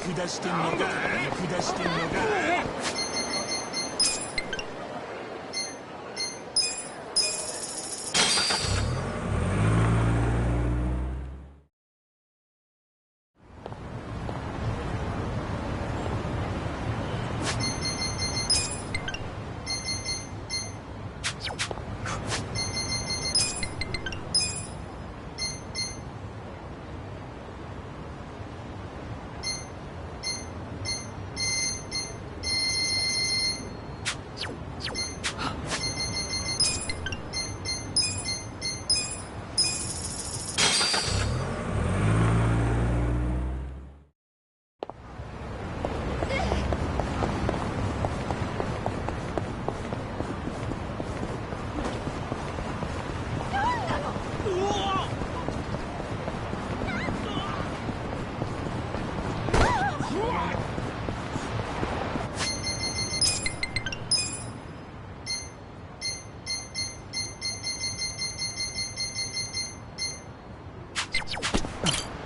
見下してんのか、見下してんのか。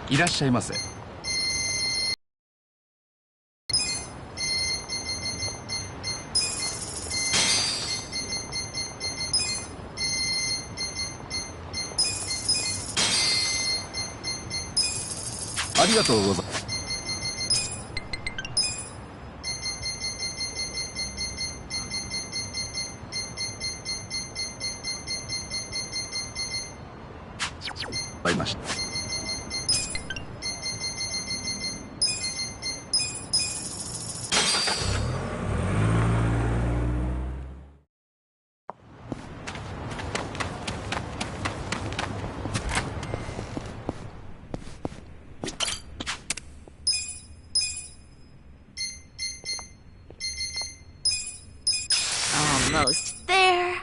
いらっしゃいませ。ありがとうございます。ありました。Almost there.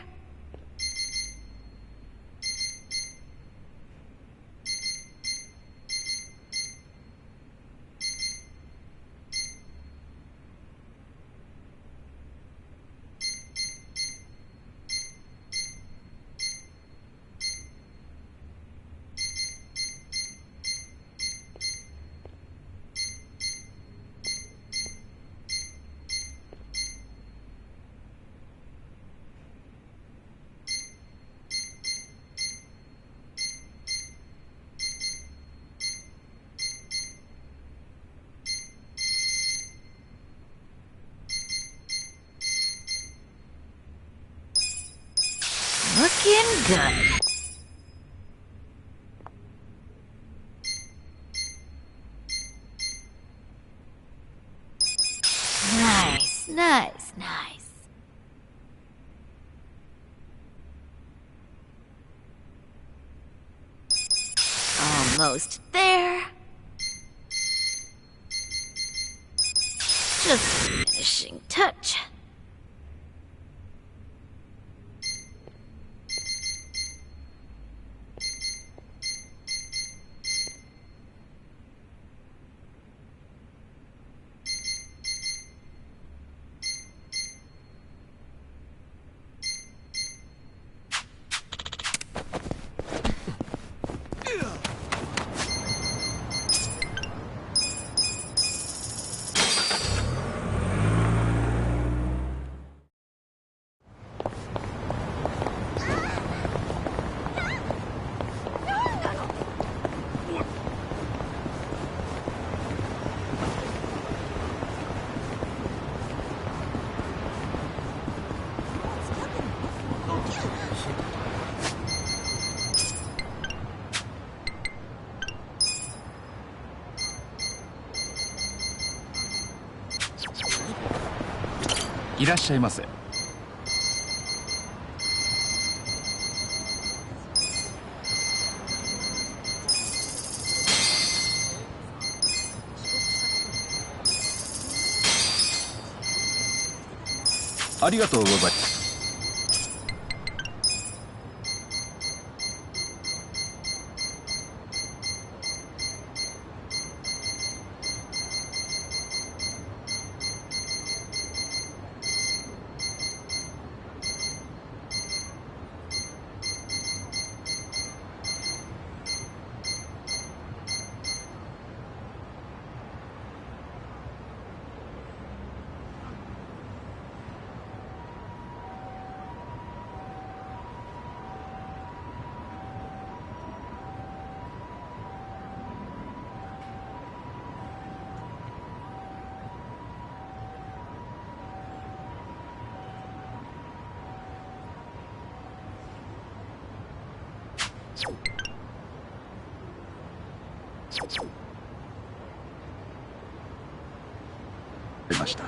Looking good. Nice, nice, nice. Almost there. Just finishing touch.いらっしゃいませ。ありがとうございます。りました。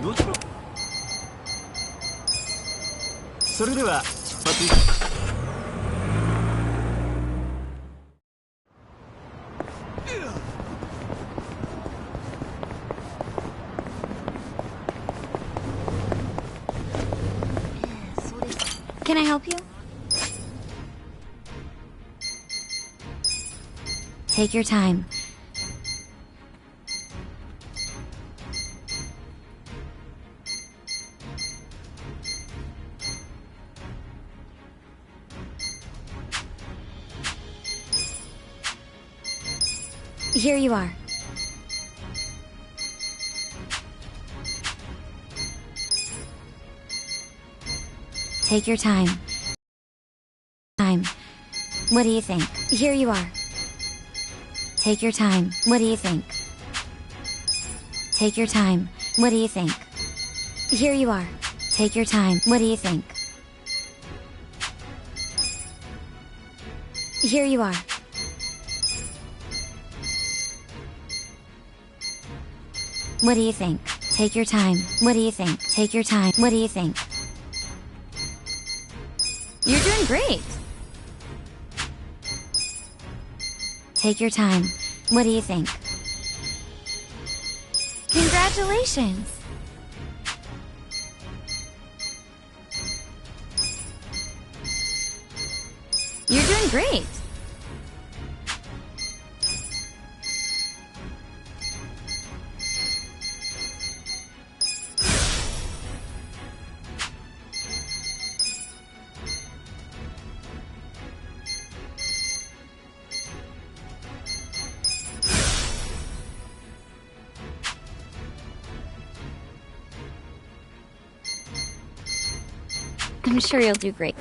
どちらそれでは出発。Can I help you? Take your time. Here you are. Take your time. What do you think? Here you are. Take your time. What do you think? Take your time. What do you think? Here you are. Take your time. What do you think? Here you are. What do you think? Take your time. What do you think? Take your time. What do you think? You're doing great. Take your time. What do you think? Congratulations. You're doing great. I'm sure you'll do great.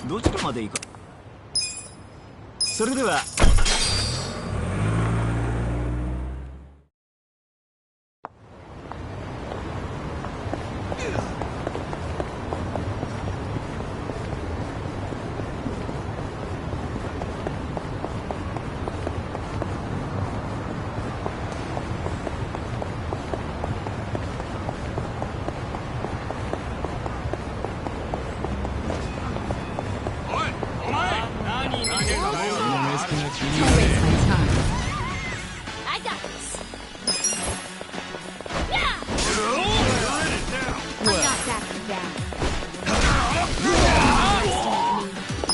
どちらまで行く？それでは。I got this. I'm not backing down.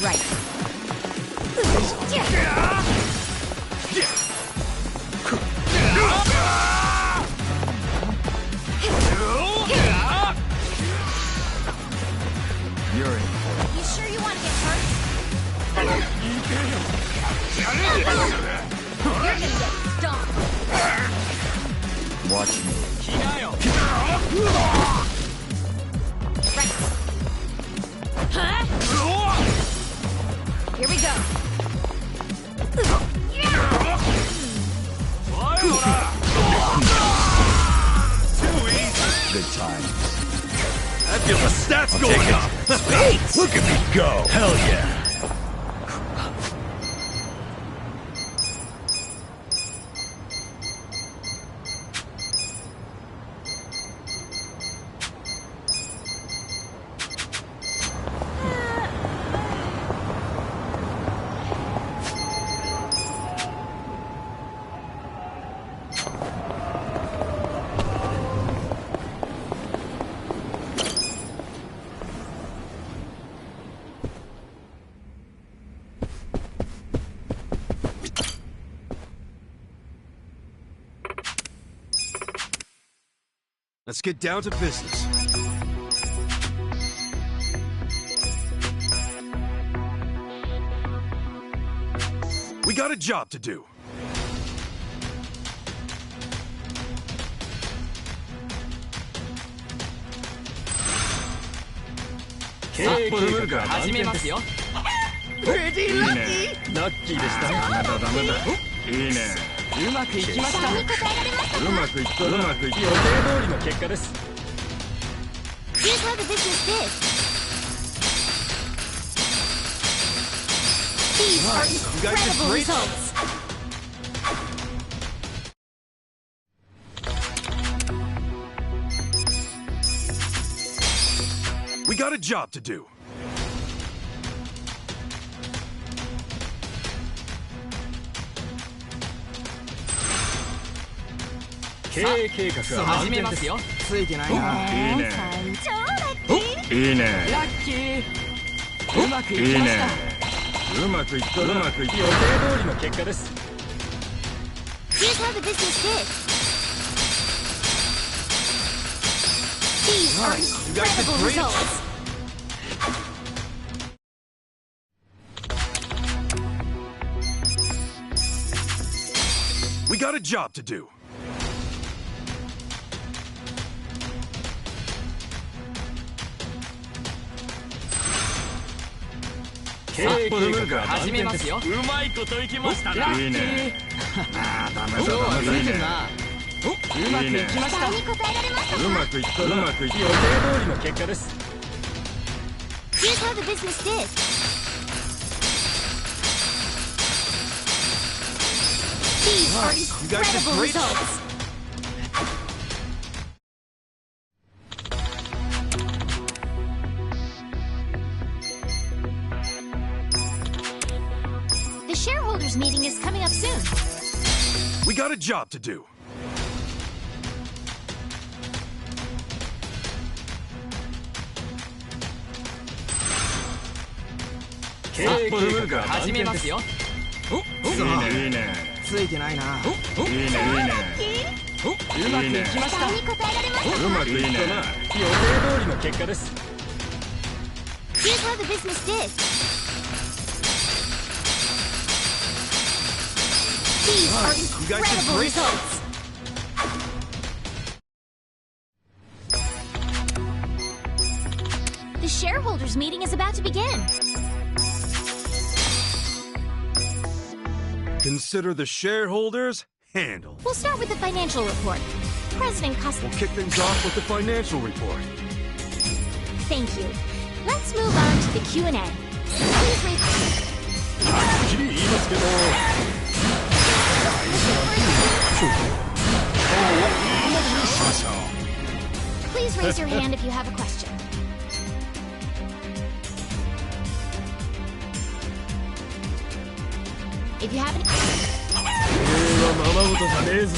Right. You're in. You sure you want to get hurt? You're gonna get stomped. Watch me. Right. Huh? Here we go. Good time. I feel the stats going up. Sweet. Look at me go. Hell yeah. Let's get down to business. We got a job to do. Pretty lucky. ラッキーでした。ダメだダメだ。いいね。うまくいきました。うまくいった。うまくいった。予定通りの結果です。Here's how the business is. These are incredible results. We got a job to do. Here's how the business is. These are incredible results. We got a job to do. Here's how the business is. These are incredible results. The shareholders meeting is coming up soon. We got a job to do. Here's how the business is. These are incredible results. The shareholders meeting is about to begin. Consider the shareholders handled. We'll start with the financial report. President Custom. We'll kick things off with the financial report. Thank you. Let's move on to the Q&A. Please read. はっきり言いますけど Please raise your hand if you have a question. If you have any... はままごとじゃねえぞ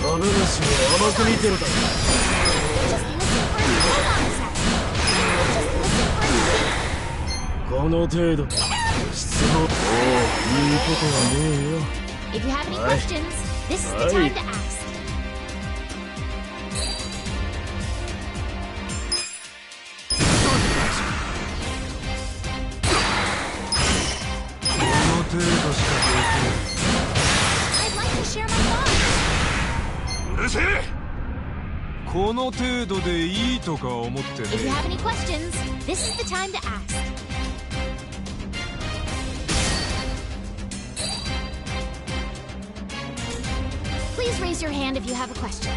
株主を甘く見てるだろ Just listen for a minute. Hold on a sec. Just listen for a minute. この程度質問いいことはねえよ If you have any questions, this is the time to ask. この程度しかできない I'd like to share my thoughts. うるせえ。この程度でいいとか思ってね If you have any questions, this is the time to ask. Please raise your hand if you have a question.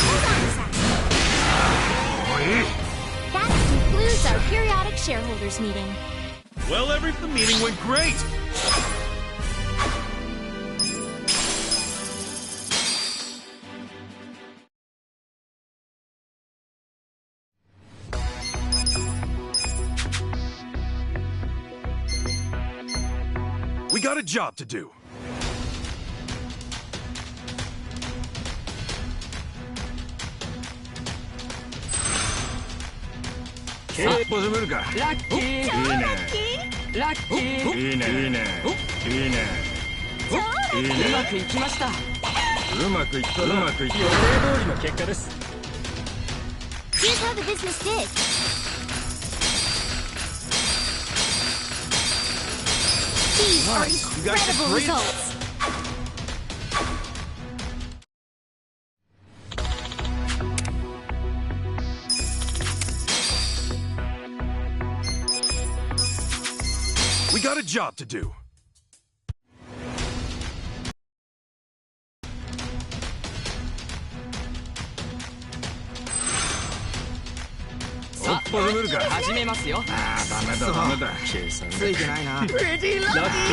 Hold on a sec. That concludes our periodic shareholders meeting. Well, the meeting went great. We got a job to do. Hey, ラッキーいいねラッキーいいねいいねいいねいいねうまくいきましたうまくいった予定通りの結果です Here's how the business did. These are incredible results. We got a job to do. Let's 始めますよああダメだ計算ついてないなラッキー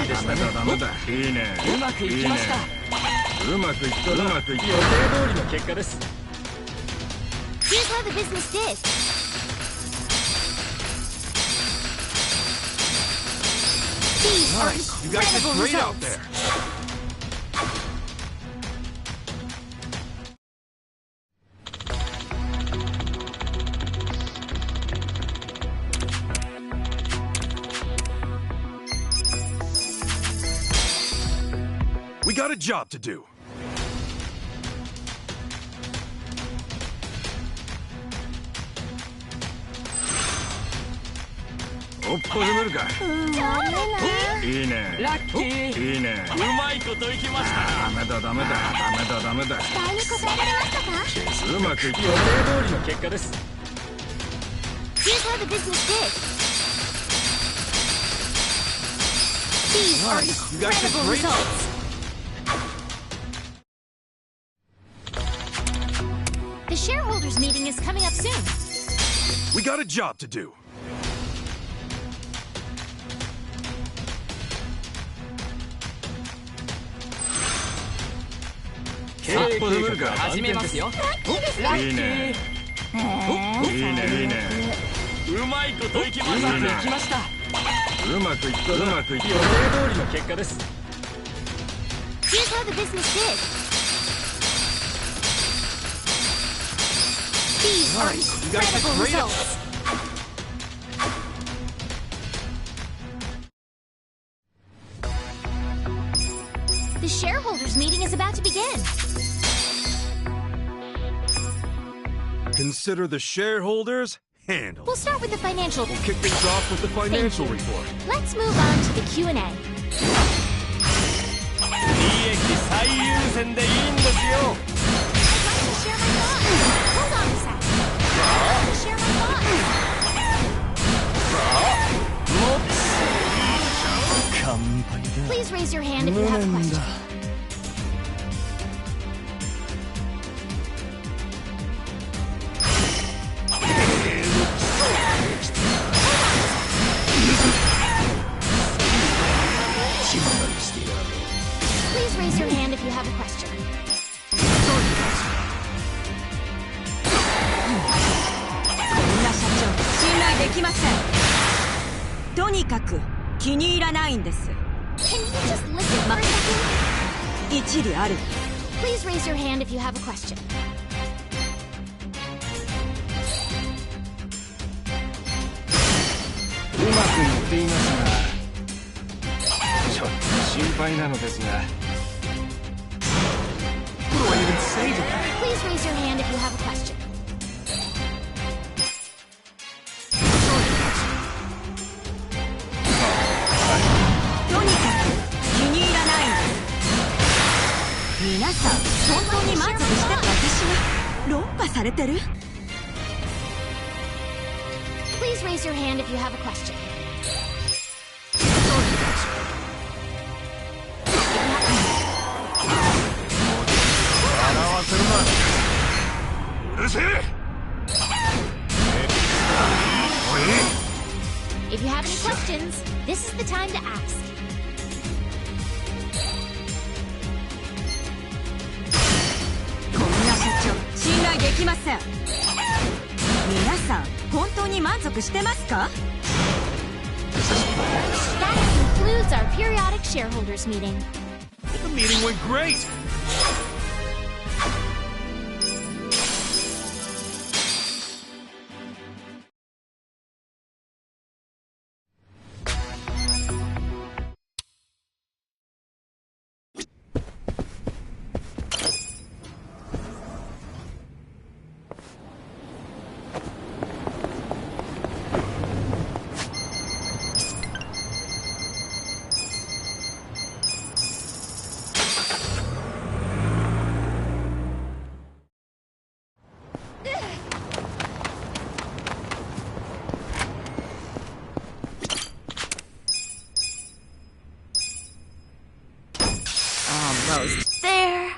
でしたねダメだいいねうまくいきましたうまくいった予定通りの結果です Here's how the business did. These are You guys did incredible great out results. there. We got a job to do.いいねラッキーいいねうまいこといきましたダメだ期待に応えられましたか？うまくいった予定通りの結果です Here's how the business did. These are incredible results. The shareholders meeting is coming up soon. We got a job to do. Hey, 始めますよラッキーいいねいいねうまいこといきましたうまくいった予定通りの結果です Here's how the business did. These are incredible results. The shareholders meeting is about to begin. Consider the shareholders handled. We'll start with the financial. We'll kick things off with the financial report. Let's move on to the Q&A. 利益最優先でいいんですよ I'd like to share my thoughts. Hold on a sec. Please raise your hand if you have a question. Please raise your hand if you have a question. こんな社長信頼できません。とにかく気に入らないんです。 Can you just listen for a second? 一理ある。 Please raise your hand if you have a question. うまくいっていますが、ちょっと心配なのですが。 Please raise your hand if you have a question. とにかく気に入らないんです。皆さん本当に満足して私が論破されてる？ Please raise your hand if you have a question. うるせえ If you have any questions, this is the time to ask. こんな社長信頼できません。皆さん本当に満足してますか？ That concludes our periodic shareholders meeting. The meeting went great. Almost there.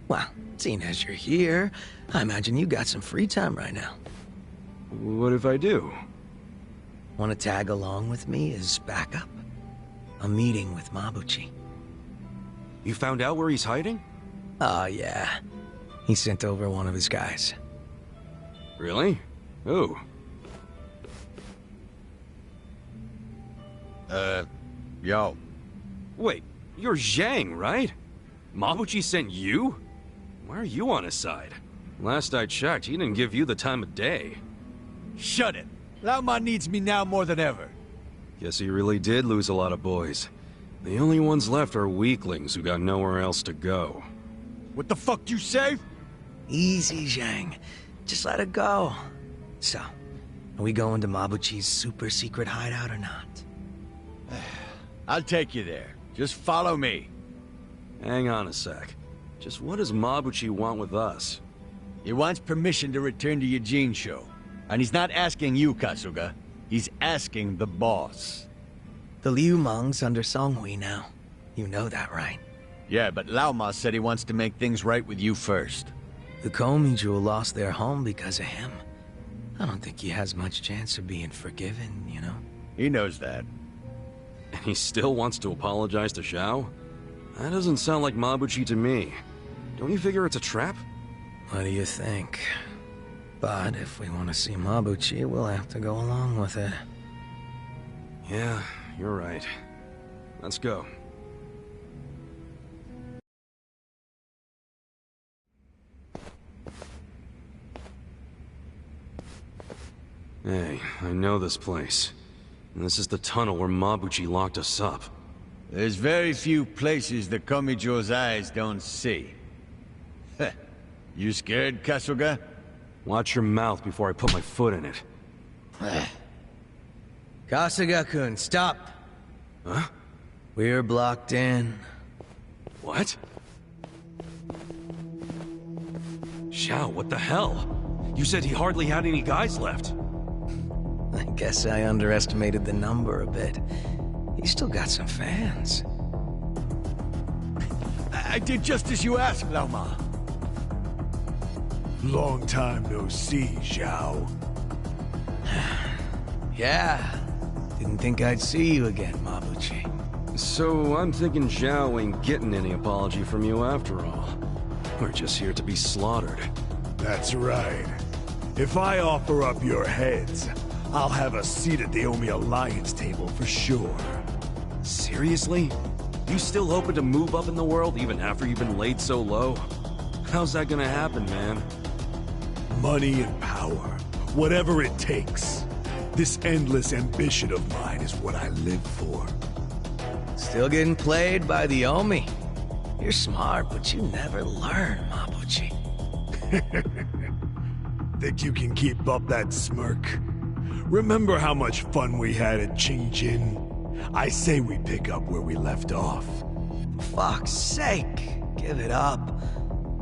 Well, seeing as you're here, I imagine you got some free time right now. What if I do? Want to tag along with me as backup? A meeting with Mabuchi. You found out where he's hiding? Oh, yeah. He sent over one of his guys. Really? Who? Yo. Wait, you're Zhang, right? Mabuchi sent you? Why are you on his side? Last I checked, he didn't give you the time of day. Shut it. Lao Ma needs me now more than ever. Guess he really did lose a lot of boys. The only ones left are weaklings who got nowhere else to go. What the fuck you say? Easy, Zhang. Just let it go. So, are we going to Mabuchi's super secret hideout or not? I'll take you there. Just follow me. Hang on a sec. Just what does Mabuchi want with us? He wants permission to return to Yujin-sho. And he's not asking you, Kasuga. He's asking the boss. The Liu Meng's under Songhui now. You know that, right? Yeah, but Lao Ma said he wants to make things right with you first. The Koumijou lost their home because of him. I don't think he has much chance of being forgiven, you know? He knows that. He still wants to apologize to Zhao? That doesn't sound like Mabuchi to me. Don't you figure it's a trap? What do you think? But if we want to see Mabuchi, we'll have to go along with it. Yeah, you're right. Let's go. Hey, I know this place. And this is the tunnel where Mabuchi locked us up. There's very few places that Komijo's eyes don't see. Heh. You scared, Kasuga? Watch your mouth before I put my foot in it. Kasuga-kun, stop! Huh? We're blocked in. What? Zhao, what the hell? You said he hardly had any guys left. I guess I underestimated the number a bit. He's still got some fans. I did just as you asked, Laoma. Long time no see, Zhao. Yeah. Didn't think I'd see you again, Mabuchi. So I'm thinking Zhao ain't getting any apology from you after all. We're just here to be slaughtered. That's right. If I offer up your heads, I'll have a seat at the Omi Alliance table for sure. Seriously? You still hoping to move up in the world even after you've been laid so low? How's that gonna happen, man? Money and power, whatever it takes. This endless ambition of mine is what I live for. Still getting played by the Omi. You're smart, but you never learn, Mabuchi. Think you can keep up that smirk? Remember how much fun we had at Qingjin? I say we pick up where we left off. Fuck's sake, give it up.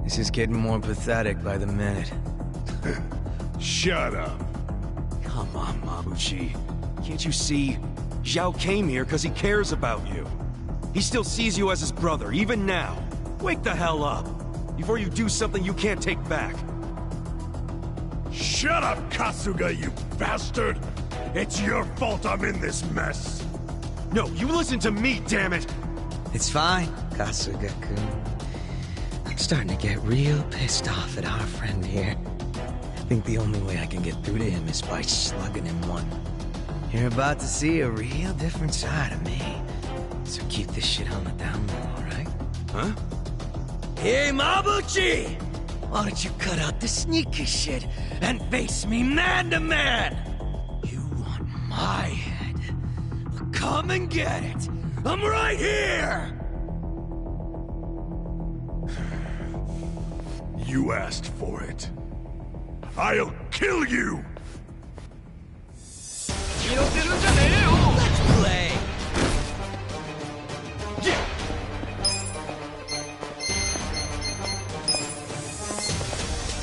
This is getting more pathetic by the minute. Shut up. Come on, Mabuchi. Can't you see? Zhao came here because he cares about you. He still sees you as his brother, even now. Wake the hell up, before you do something you can't take back. Shut up, Kasuga, you bastard! It's your fault I'm in this mess! No, you listen to me, damn it! It's fine, Kasuga-kun. I'm starting to get real pissed off at our friend here. I think the only way I can get through to him is by slugging him one. You're about to see a real different side of me. So keep this shit on the down low, alright? Huh? Hey, Mabuchi! Why don't you cut out the sneaky shit and face me man to man? You want my head? Well, come and get it! I'm right here! You asked for it. I'll kill you! Let's play!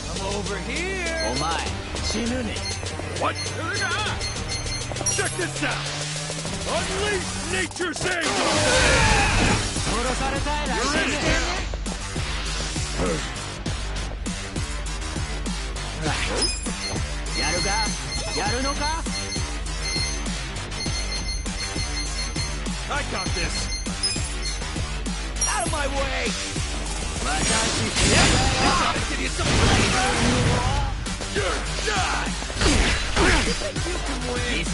Come over here! Oh my. What? Check this out! Unleash nature's anger! You're in it! I got this! Out of my way! I'll give you some flavor! You're done! You think you can win?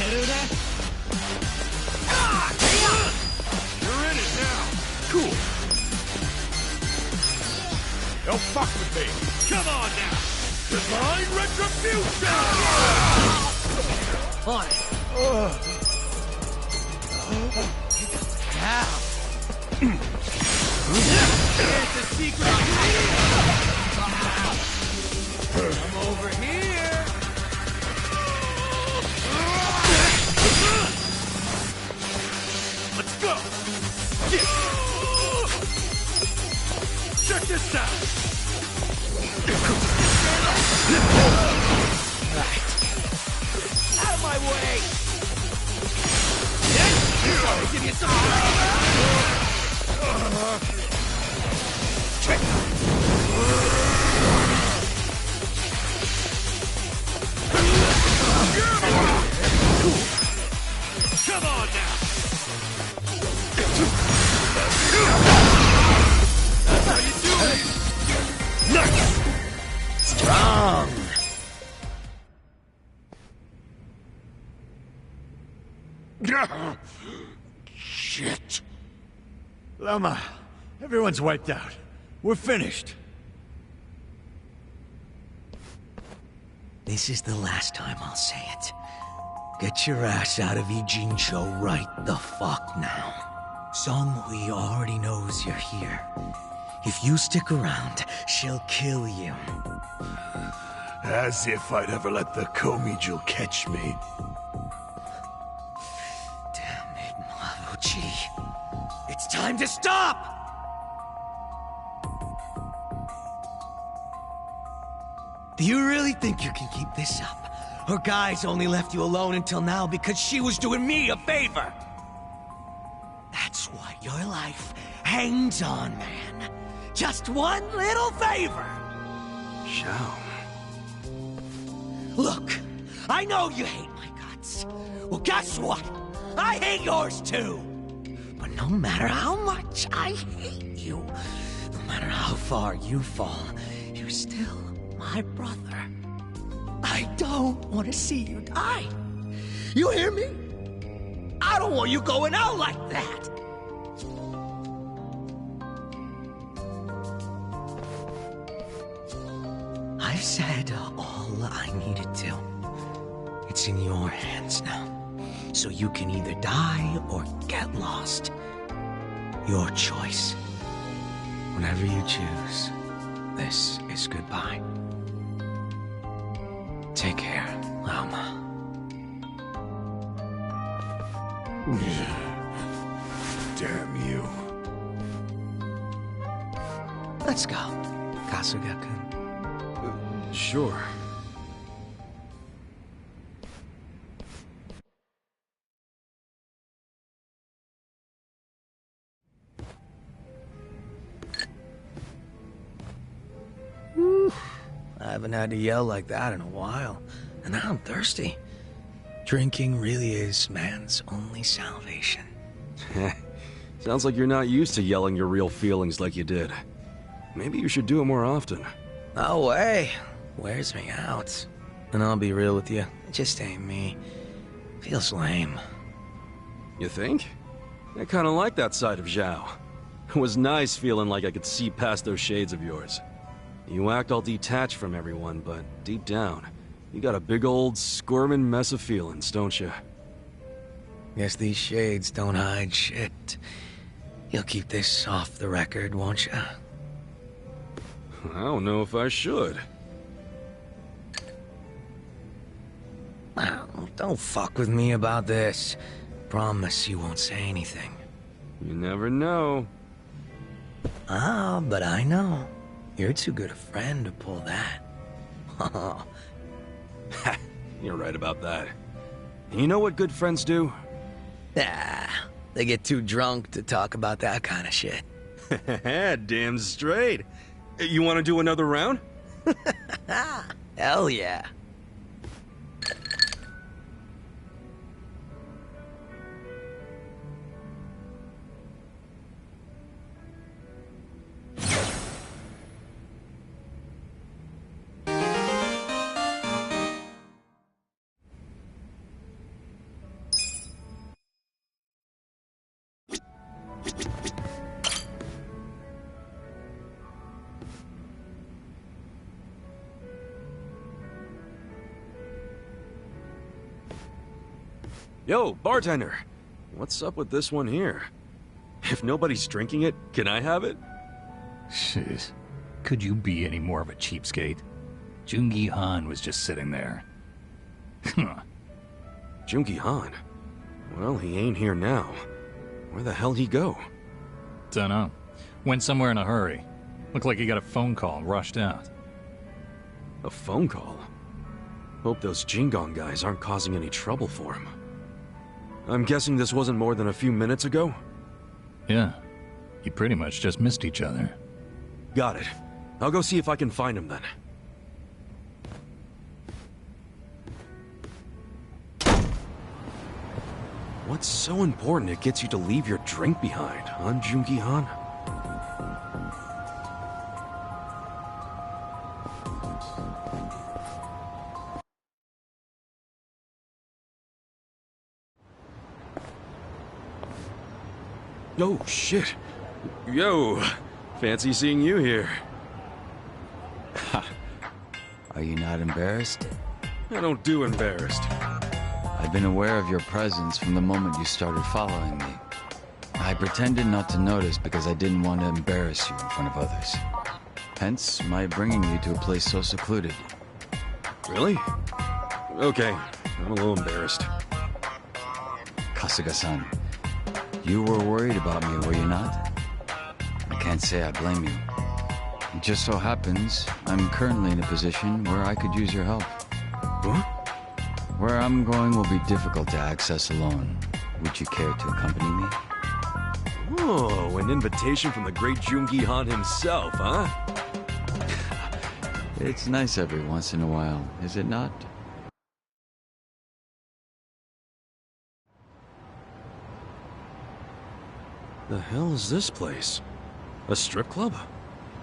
You're in it now! Cool! Don't fuck with me! Come on now! Divine Retribution! On it! Down! Here's the secret! Come over here! Let's go! Check this out! Right. Out of my way! I'll give you some Come on now! Lama, everyone's wiped out. We're finished. This is the last time I'll say it. Get your ass out of Ijincho right the fuck now. Song Hui already knows you're here. If you stick around, she'll kill you. As if I'd ever let the Komijul catch me. Damn it, Mabuchi. It's time to stop! Do you really think you can keep this up? Her guys only left you alone until now because she was doing me a favor. That's why your life hangs on, man. Just one little favor. Zhao. Look, I know you hate my guts. Well, guess what? I hate yours too. But no matter how much I hate you, no matter how far you fall, you're still my brother. I don't want to see you die. You hear me? I don't want you going out like that. I've said all I needed to. It's in your hands now. So you can either die or get lost. Your choice. Whatever you choose, this is goodbye. Take care, Lama. Damn you. Let's go, Kasuga-kun. Sure. I haven't had to yell like that in a while, and now I'm thirsty. Drinking really is man's only salvation. Sounds like you're not used to yelling your real feelings like you did. Maybe you should do it more often. No way. Wears me out. And I'll be real with you, it just ain't me. Feels lame. You think? I kinda like that side of Zhao. It was nice feeling like I could see past those shades of yours. You act all detached from everyone, but deep down, you got a big old squirming mess of feelings, don't you? Guess these shades don't hide shit. You'll keep this off the record, won't you? I don't know if I should. Now, don't fuck with me about this. Promise you won't say anything. You never know. Ah, but I know. You're too good a friend to pull that. You're right about that. And you know what good friends do? Ah, they get too drunk to talk about that kind of shit. Damn straight. You want to do another round? Hell yeah. Yo, bartender! What's up with this one here? If nobody's drinking it, can I have it? Shiz. Could you be any more of a cheapskate? Jungi Han was just sitting there. Jungi Han? Well, he ain't here now. Where the hell'd he go? Dunno. Went somewhere in a hurry. Looked like he got a phone call and rushed out. A phone call? Hope those Jingong guys aren't causing any trouble for him. I'm guessing this wasn't more than a few minutes ago? Yeah. You pretty much just missed each other. Got it. I'll go see if I can find him then. What's so important it gets you to leave your drink behind, huh, Jungi Han? Oh, shit. Yo, fancy seeing you here. Are you not embarrassed? I don't do embarrassed. I've been aware of your presence from the moment you started following me. I pretended not to notice because I didn't want to embarrass you in front of others. Hence, my bringing you to a place so secluded. Really? Okay, I'm a little embarrassed. Kasuga-san, you were worried about me, were you not? I can't say I blame you. It just so happens, I'm currently in a position where I could use your help. Huh? Where I'm going will be difficult to access alone. Would you care to accompany me? Oh, an invitation from the great Joongi Han himself, huh? It's nice every once in a while, is it not? The hell is this place? A strip club?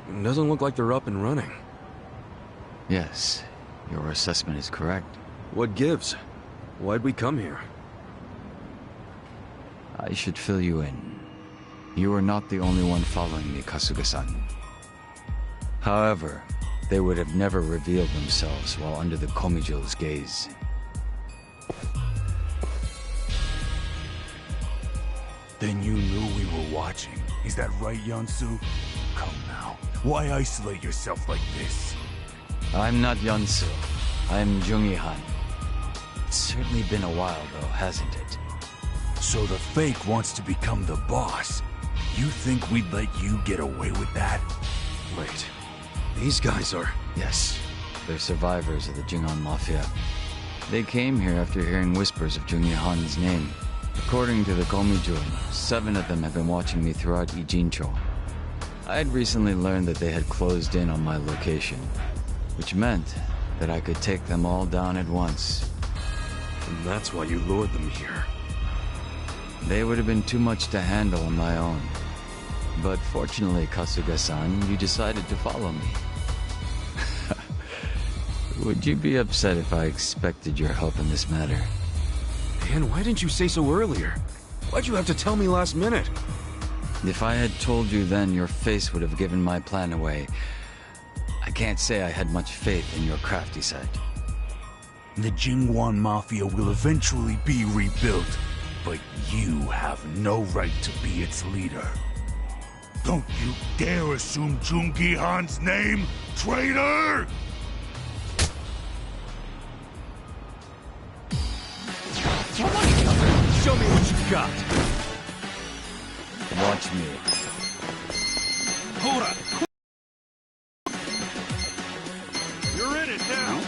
It doesn't look like they're up and running. Yes, your assessment is correct. What gives? Why'd we come here? I should fill you in. You are not the only one following me, Kasuga-san. However, they would have never revealed themselves while under the Komijo's gaze. Then you knew we were watching. Is that right, Yansu? Come now. Why isolate yourself like this? I'm not Yansu. I'm Joongi Han. It's certainly been a while, though, hasn't it? So the fake wants to become the boss. You think we'd let you get away with that? Wait, these guys are... Yes, they're survivors of the Jingon Mafia. They came here after hearing whispers of Joongi Han's name. According to the Komijo, 7 of them have been watching me throughout Ijincho. I had recently learned that they had closed in on my location, which meant that I could take them all down at once. And that's why you lured them here. They would have been too much to handle on my own. But fortunately, Kasuga-san, you decided to follow me. Would you be upset if I expected your help in this matter? Man, why didn't you say so earlier? Why'd you have to tell me last minute? If I had told you then, your face would have given my plan away. I can't say I had much faith in your crafty side. The Jingwan Mafia will eventually be rebuilt, but you have no right to be its leader. Don't you dare assume Joongi Han's name, traitor! Show me what you got. Watch me. Hold up. You're in it now.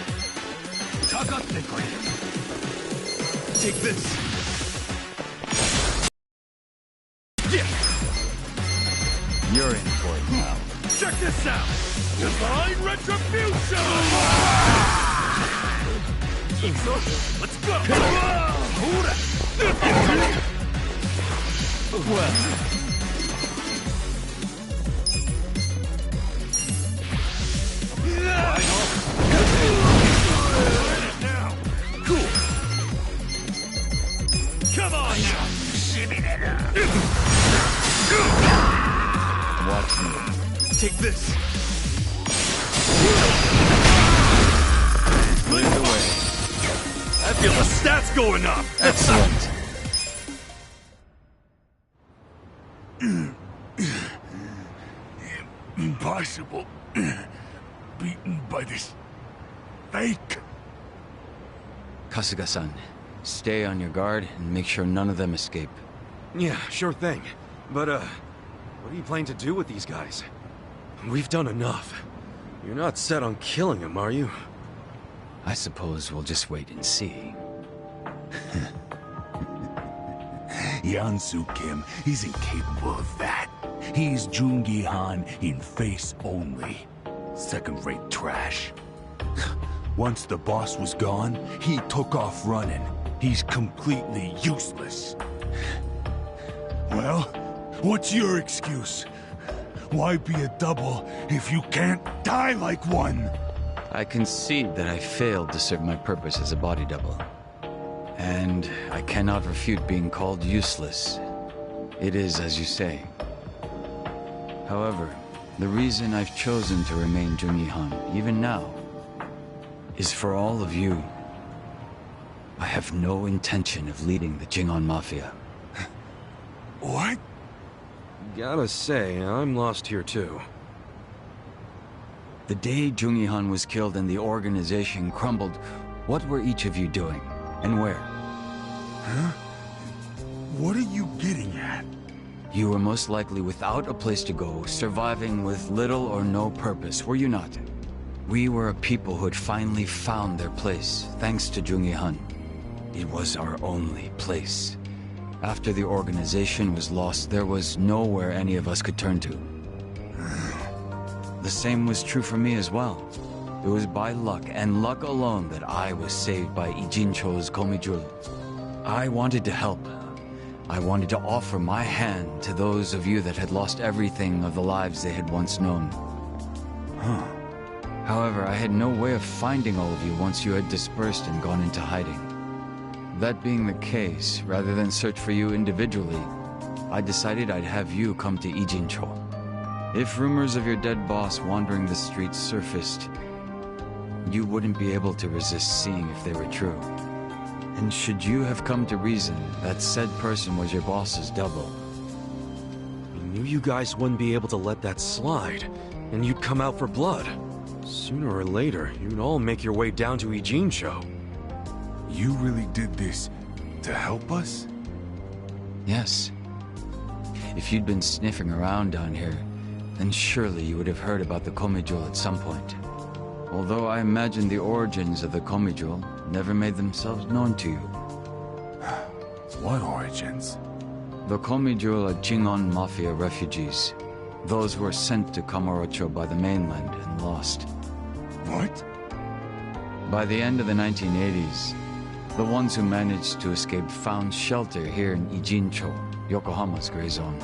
Take this. You're in for it now. Check this out. Divine Retribution. Let's go. Hold it. Well. Cool. Come on now. Watch me. Take this. Clear the way. I feel the stats going up. Excellent. Impossible. Beaten by this fake. Kasuga-san, stay on your guard and make sure none of them escape. Yeah, sure thing. But, what are you planning to do with these guys? We've done enough. You're not set on killing them, are you? I suppose we'll just wait and see. Yansu Kim isn't capable of that. He's Joongi Han in face only. Second-rate trash. Once the boss was gone, he took off running. He's completely useless. Well, what's your excuse? Why be a double if you can't die like one? I concede that I failed to serve my purpose as a body double. And I cannot refute being called useless. It is as you say. However, the reason I've chosen to remain Jungi Han, even now, is for all of you. I have no intention of leading the Jingon Mafia. What? Gotta say, I'm lost here too. The day Jungi Han was killed and the organization crumbled, what were each of you doing? And where? Huh? What are you getting at? You were most likely without a place to go, surviving with little or no purpose, were you not? We were a people who had finally found their place, thanks to Jungi Han. It was our only place. After the organization was lost, there was nowhere any of us could turn to. The same was true for me as well. It was by luck, and luck alone, that I was saved by Ijincho's Komijul. I wanted to help. I wanted to offer my hand to those of you that had lost everything of the lives they had once known. Huh. However, I had no way of finding all of you once you had dispersed and gone into hiding. That being the case, rather than search for you individually, I decided I'd have you come to Ijincho. If rumors of your dead boss wandering the streets surfaced, you wouldn't be able to resist seeing if they were true. And should you have come to reason that said person was your boss's double? I knew you guys wouldn't be able to let that slide, and you'd come out for blood. Sooner or later, you'd all make your way down to Ijincho. You really did this to help us? Yes. If you'd been sniffing around down here, then surely you would have heard about the Komijul at some point. Although I imagine the origins of the Komijul never made themselves known to you. What origins? The Komijul are Jingon Mafia refugees. Those who were sent to Kamurocho by the mainland and lost. What? By the end of the 1980s, the ones who managed to escape found shelter here in Ijincho, Yokohama's gray zone.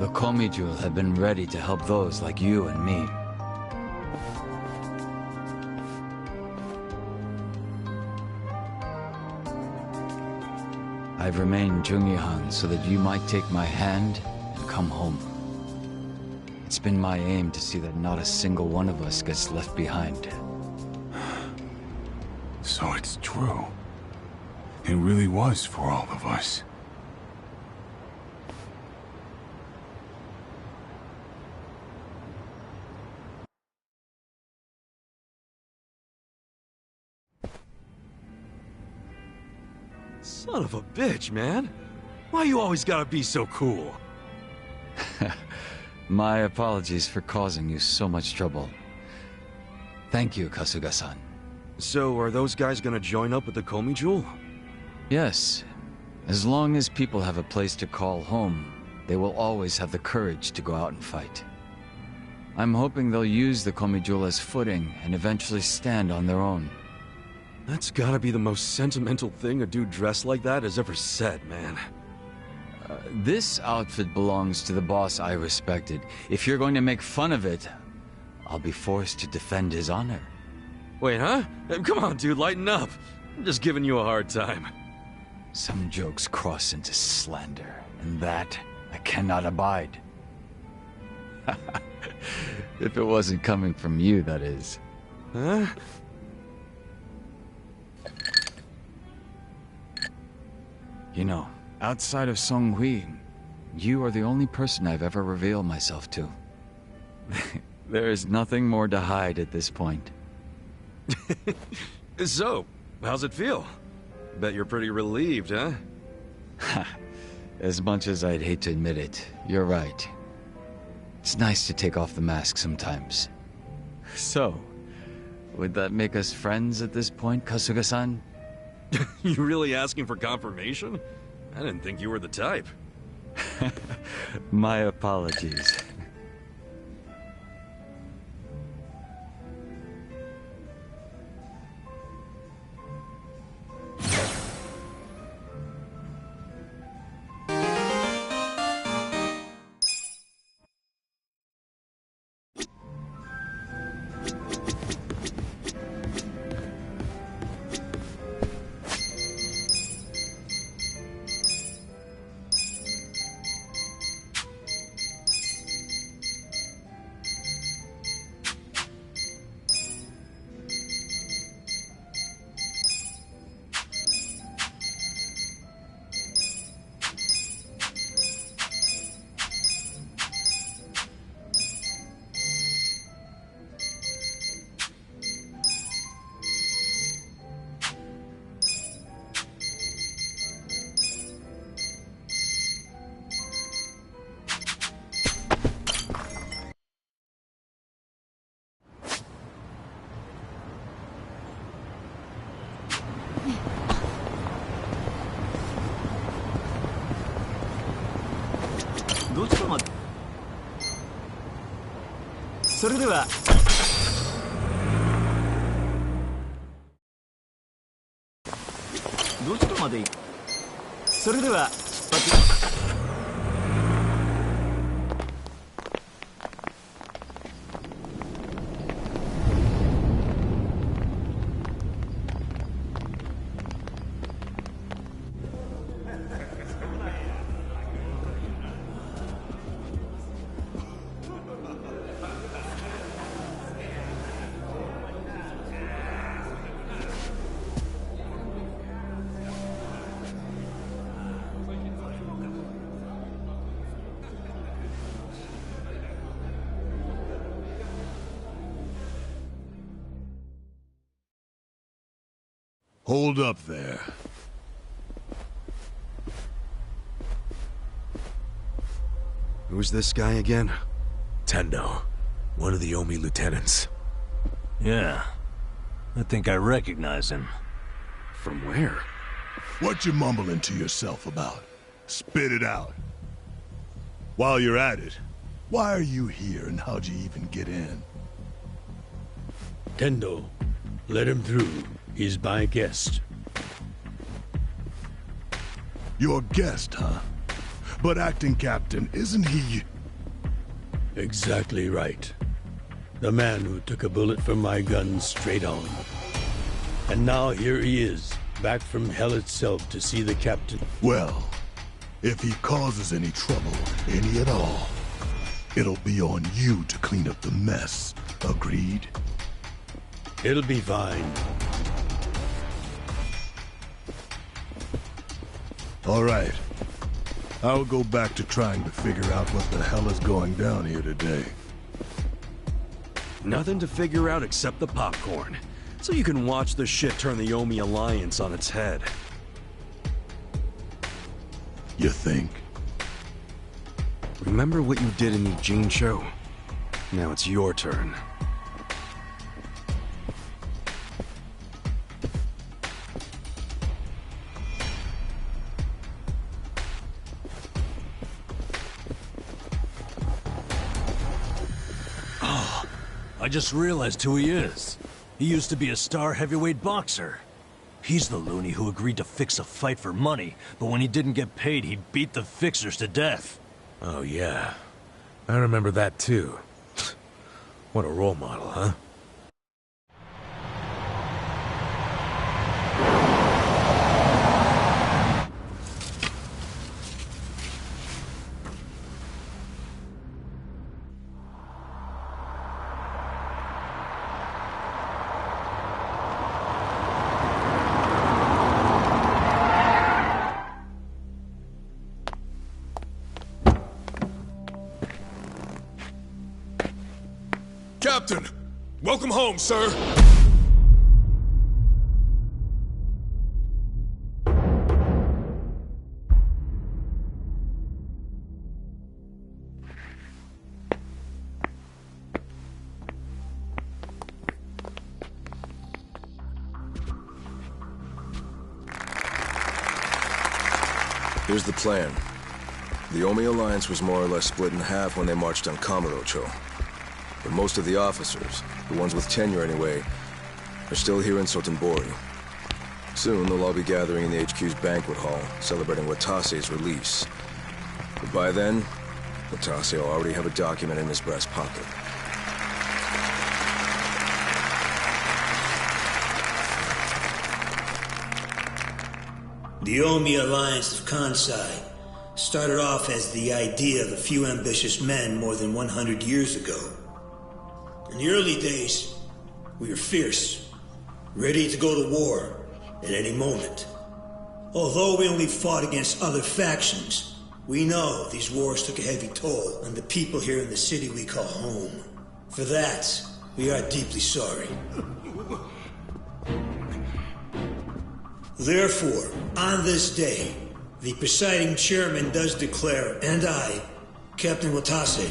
The Komijul have been ready to help those like you and me. I've remained Jungi Han so that you might take my hand and come home. It's been my aim to see that not a single one of us gets left behind. So it's true. It really was for all of us. Son of a bitch, man. Why you always gotta be so cool? My apologies for causing you so much trouble. Thank you, Kasuga-san. So, are those guys gonna join up with the Komijul? Yes. As long as people have a place to call home, they will always have the courage to go out and fight. I'm hoping they'll use the Komijul as footing and eventually stand on their own. That's gotta be the most sentimental thing a dude dressed like that has ever said, man. This outfit belongs to the boss I respected. If you're going to make fun of it, I'll be forced to defend his honor. Wait, huh? Come on, dude, lighten up. I'm just giving you a hard time. Some jokes cross into slander, and that I cannot abide. If it wasn't coming from you, that is. Huh? You know, outside of Song Hui, you are the only person I've ever revealed myself to. There is nothing more to hide at this point. So, how's it feel? Bet you're pretty relieved, huh? As much as I'd hate to admit it, you're right. It's nice to take off the mask sometimes. So, would that make us friends at this point, Kasuga-san? You really asking for confirmation? I didn't think you were the type. My apologies. それではどちらまで行く？それでは出発。Hold up there. Who's this guy again? Tendo, one of the Omi lieutenants. Yeah. I think I recognize him. From where? What you mumbling to yourself about? Spit it out. While you're at it, why are you here and how'd you even get in? Tendo, let him through. He's my guest. Your guest, huh? But acting captain, isn't he... Exactly right. The man who took a bullet from my gun straight on. And now here he is, back from hell itself to see the captain. Well, if he causes any trouble, any at all, it'll be on you to clean up the mess. Agreed? It'll be fine. All right. I'll go back to trying to figure out what the hell is going down here today. Nothing to figure out except the popcorn. So you can watch the shit turn the Omi Alliance on its head. You think? Remember what you did in Ijincho? Now it's your turn. I just realized who he is. He used to be a star heavyweight boxer. He's the loony who agreed to fix a fight for money, but when he didn't get paid, he beat the fixers to death. Oh, yeah. I remember that, too. What a role model, huh? Captain! Welcome home, sir! Here's the plan. The Omi Alliance was more or less split in half when they marched on Kamurocho. But most of the officers, the ones with tenure anyway, are still here in Sotenbori. Soon they'll all be gathering in the HQ's banquet hall, celebrating Watase's release. But by then, Watase will already have a document in his breast pocket. The Omi Alliance of Kansai started off as the idea of a few ambitious men more than 100 years ago. In the early days, we were fierce, ready to go to war at any moment. Although we only fought against other factions, we know these wars took a heavy toll on the people here in the city we call home. For that, we are deeply sorry. Therefore, on this day, the presiding chairman does declare, and I, Captain Watase,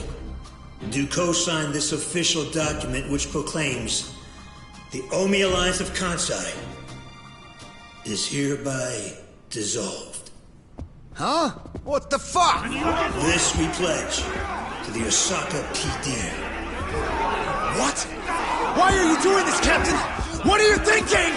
do co-sign this official document which proclaims the Omi Alliance of Kansai is hereby dissolved. Huh? What the fuck? This we pledge to the Osaka PD. What? Why are you doing this, Captain? What are you thinking?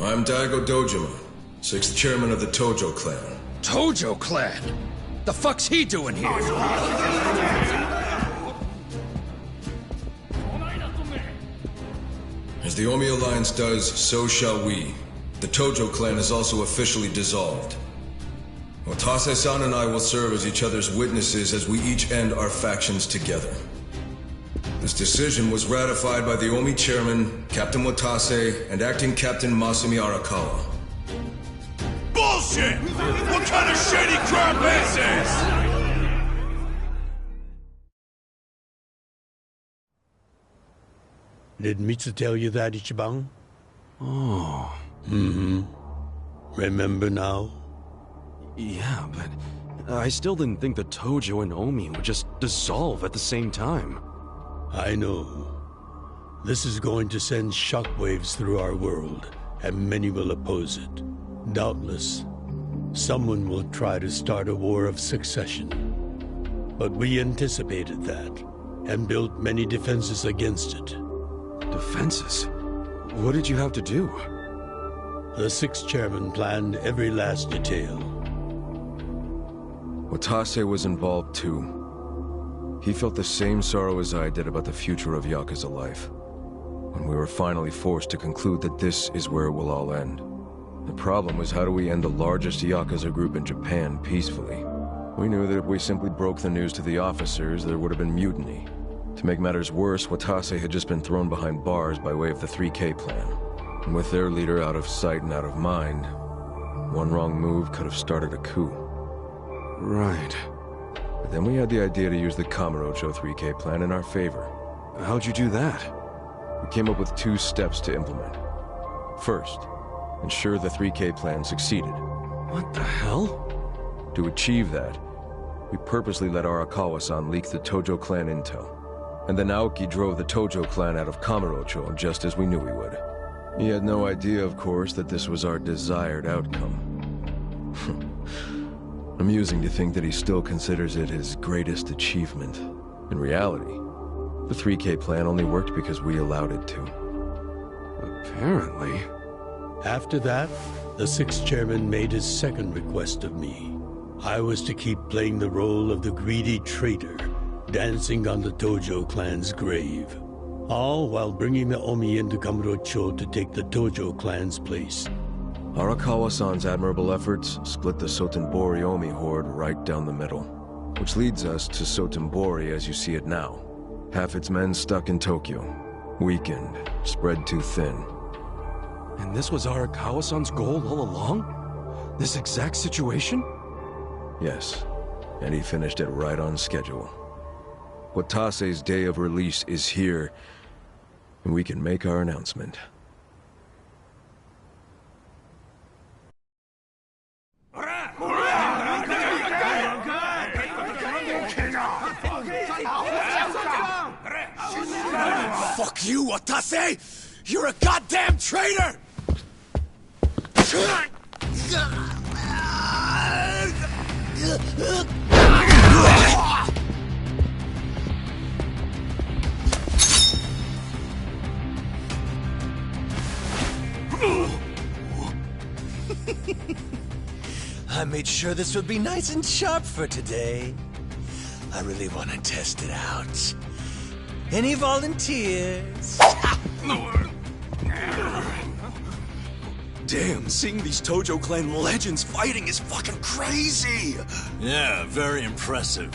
I'm Daigo Dojima, 6th chairman of the Tojo clan. Tojo clan? The fuck's he doing here? As the Omi Alliance does, so shall we. The Tojo clan is also officially dissolved. Watase-san and I will serve as each other's witnesses as we each end our factions together. This decision was ratified by the Omi chairman, Captain Watase, and acting Captain Masumi Arakawa. Bullshit! What kind of shady crap is this? Did Mitsu tell you that, Ichiban? Oh. Mm-hmm. Remember now? Yeah, but I still didn't think the Tojo and Omi would just dissolve at the same time. I know. This is going to send shockwaves through our world, and many will oppose it. Doubtless, someone will try to start a war of succession. But we anticipated that, and built many defenses against it. Defenses? What did you have to do? The 6th chairman planned every last detail. Watase was involved too. He felt the same sorrow as I did about the future of Yakuza life. When we were finally forced to conclude that this is where it will all end. The problem was, how do we end the largest Yakuza group in Japan peacefully? We knew that if we simply broke the news to the officers, there would have been mutiny. To make matters worse, Watase had just been thrown behind bars by way of the 3K plan. And with their leader out of sight and out of mind, one wrong move could have started a coup. Right. But then we had the idea to use the Kamurocho 3K plan in our favor. How'd you do that? We came up with 2 steps to implement. First, ensure the 3K plan succeeded. What the hell? To achieve that, we purposely let Arakawa-san leak the Tojo clan intel. And then Aoki drove the Tojo clan out of Kamurocho just as we knew he would. He had no idea, of course, that this was our desired outcome. Amusing to think that he still considers it his greatest achievement. In reality, the 3K plan only worked because we allowed it to. Apparently. After that, the 6th chairman made his second request of me. I was to keep playing the role of the greedy traitor, dancing on the Tojo clan's grave. All while bringing the Omi into Kamurocho to take the Tojo clan's place. Arakawa-san's admirable efforts split the Sotenbori Omi horde right down the middle. Which leads us to Sotenbori as you see it now. Half its men stuck in Tokyo. Weakened, spread too thin. And this was Arakawa-san's goal all along? This exact situation? Yes, and he finished it right on schedule. Watase's day of release is here, and we can make our announcement. Fuck you, Watase! You're a goddamn traitor! I made sure this would be nice and sharp for today. I really want to test it out. Any volunteers? Damn, seeing these Tojo clan legends fighting is fucking crazy! Yeah, very impressive.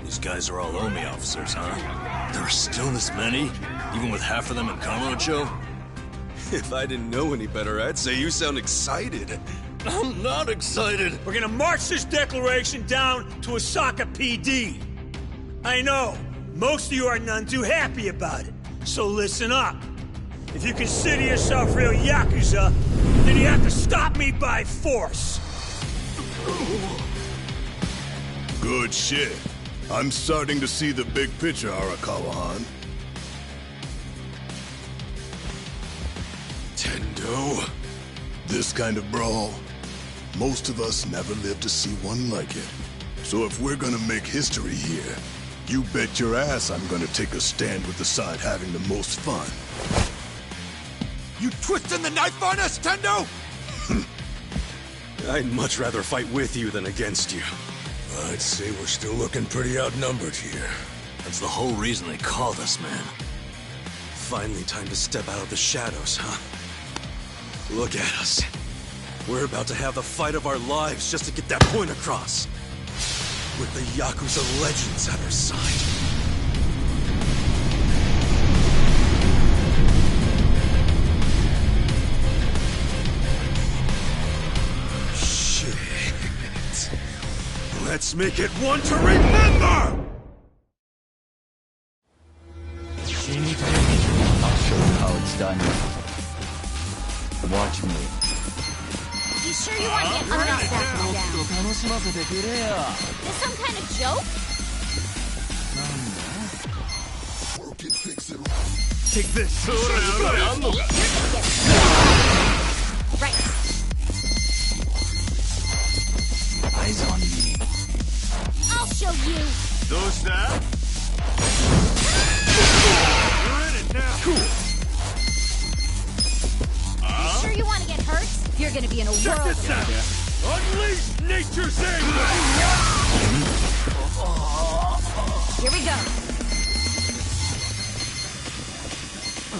These guys are all Omi officers, huh? There are still this many? Even with half of them in Kamurocho? If I didn't know any better, I'd say you sound excited. I'm not excited. We're gonna march this declaration down to Osaka PD. I know, most of you are none too happy about it, so listen up. If you consider yourself real Yakuza, then you have to stop me by force. Good shit. I'm starting to see the big picture, Arakawa-han. Tendo. This kind of brawl, most of us never lived to see one like it. So if we're gonna make history here, you bet your ass I'm gonna take a stand with the side having the most fun. You twisting the knife on us, Tendo? I'd much rather fight with you than against you. I'd say we're still looking pretty outnumbered here. That's the whole reason they called us, man. Finally time to step out of the shadows, huh? Look at us. We're about to have the fight of our lives just to get that point across. With the Yakuza legends at our side. Let's make it one to remember! I'll show you how it's done. Watch me. You sure you want to get hurt on that down? This some kind of joke? Take this. Right. Eyes on me. I'll show you. Those that? You're in it now. Cool. You sure you want to get hurt? You're gonna be in a Check world this out. Unleash nature's anger. Here we go.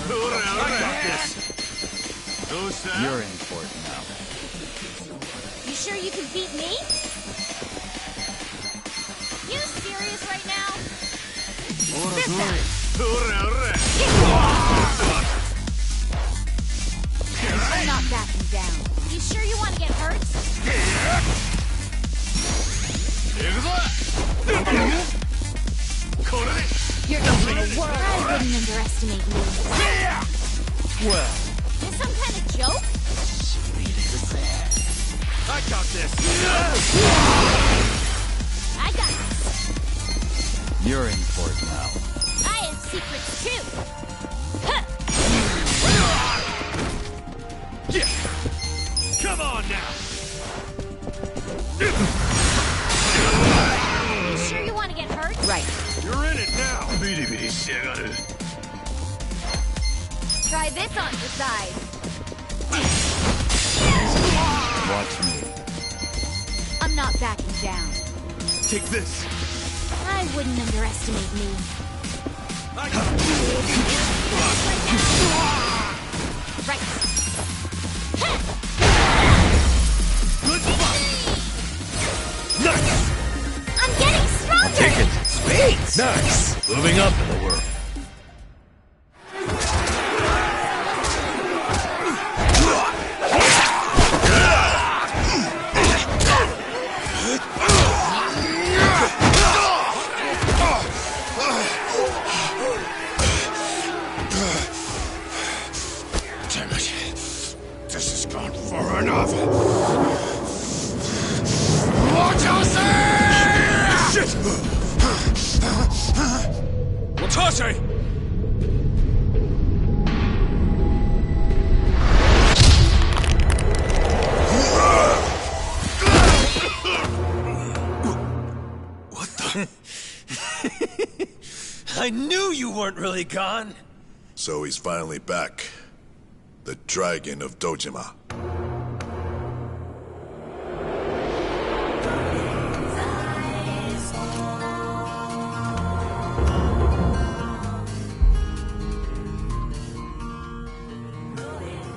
I got this. Those that? You're in for it now. You sure you can beat me? You serious right now? I'm not backing down. You sure you want to get hurt? You're gonna be in a world. I wouldn't underestimate you. Well, This some kind of joke? I got this. I got this. You're in for it now. I have secrets too. Huh. Yeah. Come on now. You sure you want to get hurt? Right. You're in it now. Try this on the side. Watch me. I'm not backing down. Take this. I wouldn't underestimate me. Right. Good fight. Nice. I'm getting stronger. Take it. Spades! Nice! Moving up in the world. Damn it. This has gone far enough. Shit! Watase! What the? I knew you weren't really gone. So he's finally back. The Dragon of Dojima.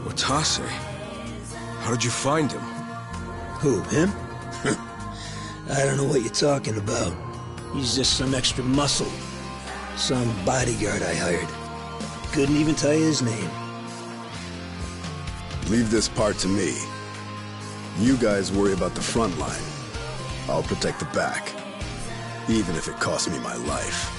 Watase? How did you find him? Who, him? I don't know what you're talking about. He's just some extra muscle. Some bodyguard I hired. Couldn't even tell you his name. Leave this part to me. You guys worry about the front line. I'll protect the back. Even if it costs me my life.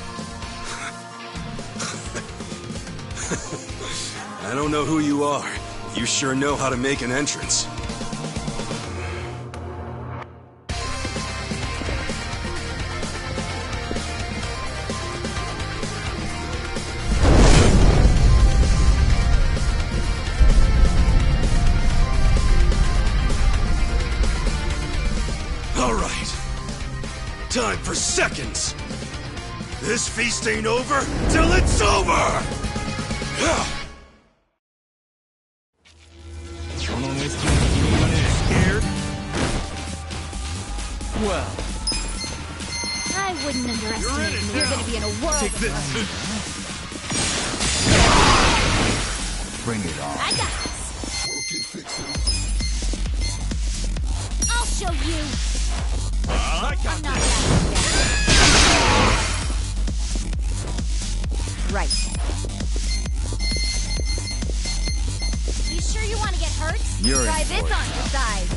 I don't know who you are. You sure know how to make an entrance. for seconds. This feast ain't over till it's over! Scared? Well, I wouldn't underestimate you. You're gonna be in a world Take of this. pain. Bring it on. I got this. I'll show you. I'm not that Right. You sure you want to get hurt? You're Try in this for it. on your side.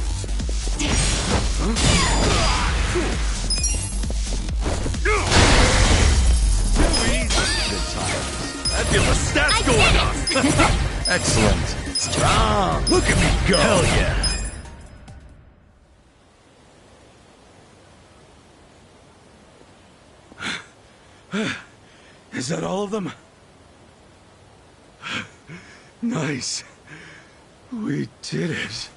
Good times. I feel the stats going up! Excellent. Strong! Look at me go! Hell yeah! Is that all of them? Nice. We did it.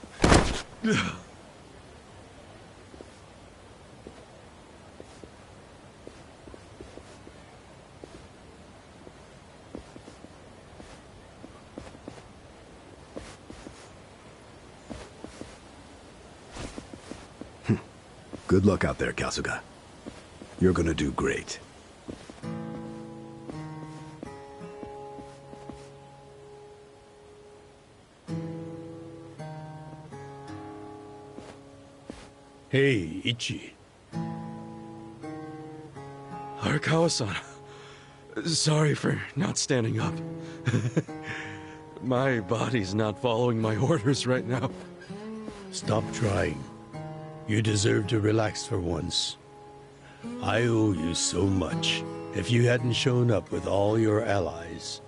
Good luck out there, Kasuga. You're gonna do great. Hey, Ichi. Arakawa-san. Sorry for not standing up. My body's not following my orders right now. Stop trying. You deserve to relax for once. I owe you so much. If you hadn't shown up with all your allies,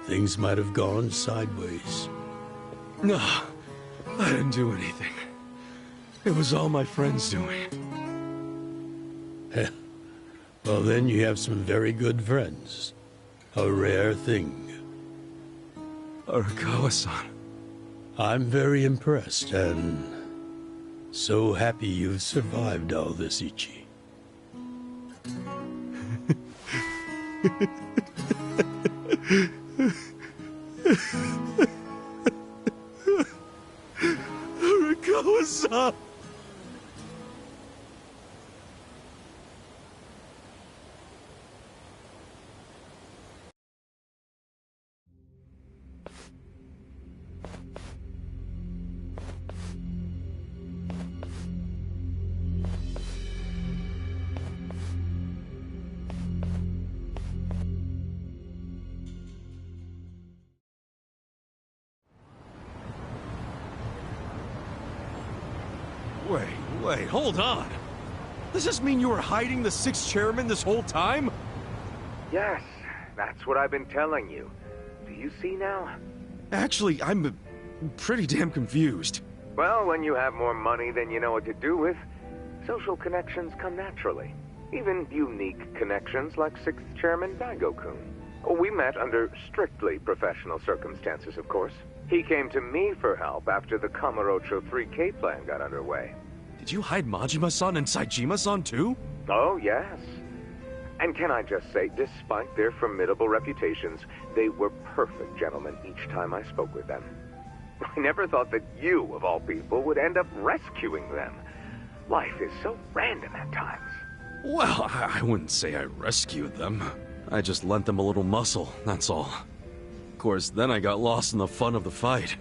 things might have gone sideways. No, I didn't do anything. It was all my friends doing. Well, then you have some very good friends. A rare thing. Arakawa-san. I'm very impressed and so happy you've survived all this, Ichi. Arakawa-san! Wait, hold on! Does this mean you were hiding the sixth chairman this whole time? Yes, that's what I've been telling you. Do you see now? Actually, I'm pretty damn confused. Well, when you have more money than you know what to do with, social connections come naturally. Even unique connections like sixth chairman Daigo-kun. We met under strictly professional circumstances, of course. He came to me for help after the Kamurocho 3K plan got underway. Did you hide Majima-san and Saejima-san too? Oh, yes. And can I just say, despite their formidable reputations, they were perfect gentlemen each time I spoke with them. I never thought that you, of all people, would end up rescuing them. Life is so random at times. Well, I wouldn't say I rescued them. I just lent them a little muscle, that's all. Of course, then I got lost in the fun of the fight.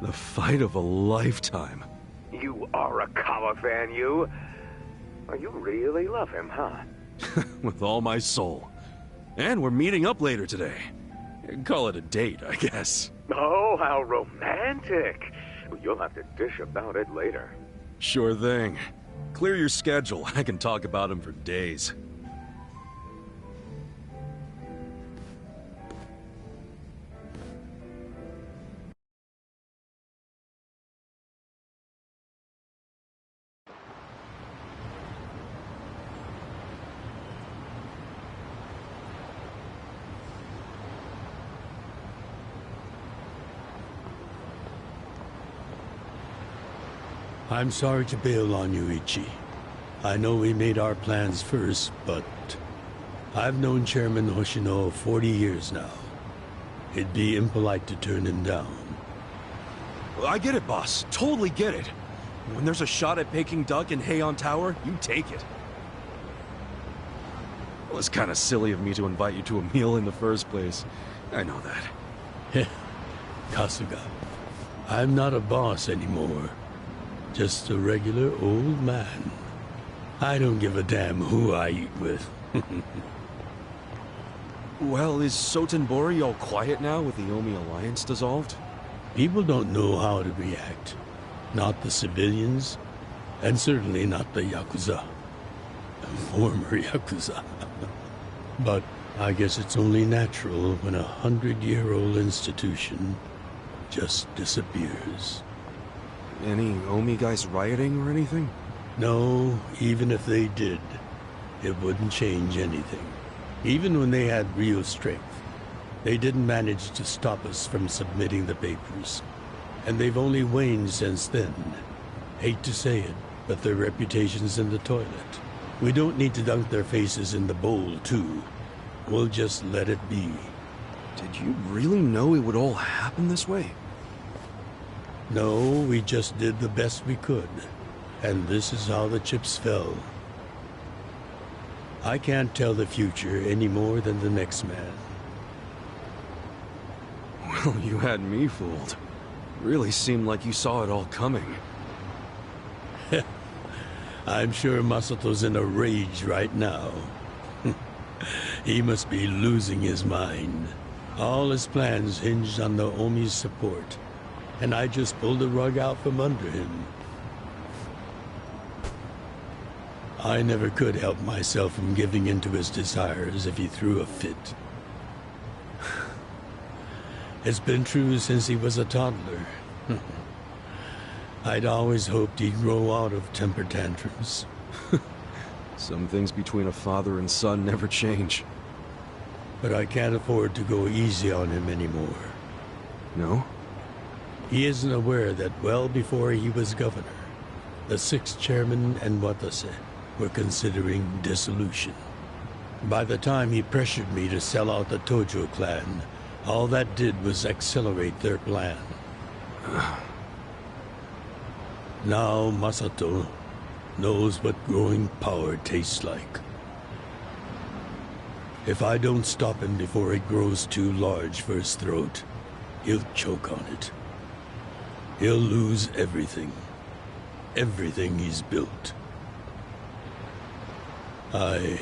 The fight of a lifetime. You are a Kawa fan, you. Oh, you really love him, huh? With all my soul. And we're meeting up later today. Call it a date, I guess. Oh, how romantic. You'll have to dish about it later. Sure thing. Clear your schedule. I can talk about him for days. I'm sorry to bail on you, Ichi. I know we made our plans first, but I've known Chairman Hoshino 40 years now. It'd be impolite to turn him down. I get it, boss. Totally get it. When there's a shot at Peking Duck in Heian Tower, you take it. It was kind of silly of me to invite you to a meal in the first place. I know that. Kasuga, I'm not a boss anymore. Just a regular old man. I don't give a damn who I eat with. Well, is Sotenbori all quiet now with the Omi Alliance dissolved? People don't know how to react. Not the civilians, and certainly not the Yakuza. Former Yakuza. But I guess it's only natural when a 100-year-old institution just disappears. Any Omi guys rioting or anything? No, even if they did, it wouldn't change anything. Even when they had real strength, they didn't manage to stop us from submitting the papers. And they've only waned since then. Hate to say it, but their reputation's in the toilet. We don't need to dunk their faces in the bowl, too. We'll just let it be. Did you really know it would all happen this way? No, we just did the best we could. And this is how the chips fell. I can't tell the future any more than the next man. Well, you had me fooled. Really seemed like you saw it all coming. I'm sure Masato's in a rage right now. He must be losing his mind. All his plans hinged on the Omi's support, and I just pulled the rug out from under him. I never could help myself from giving in to his desires if he threw a fit. It's been true since he was a toddler. I'd always hoped he'd grow out of temper tantrums. Some things between a father and son never change. But I can't afford to go easy on him anymore. No? He isn't aware that well before he was governor, the 6th chairman and Watase were considering dissolution. By the time he pressured me to sell out the Tojo clan, all that did was accelerate their plan. Now Masato knows what growing power tastes like. If I don't stop him before it grows too large for his throat, he'll choke on it. He'll lose everything. Everything he's built. I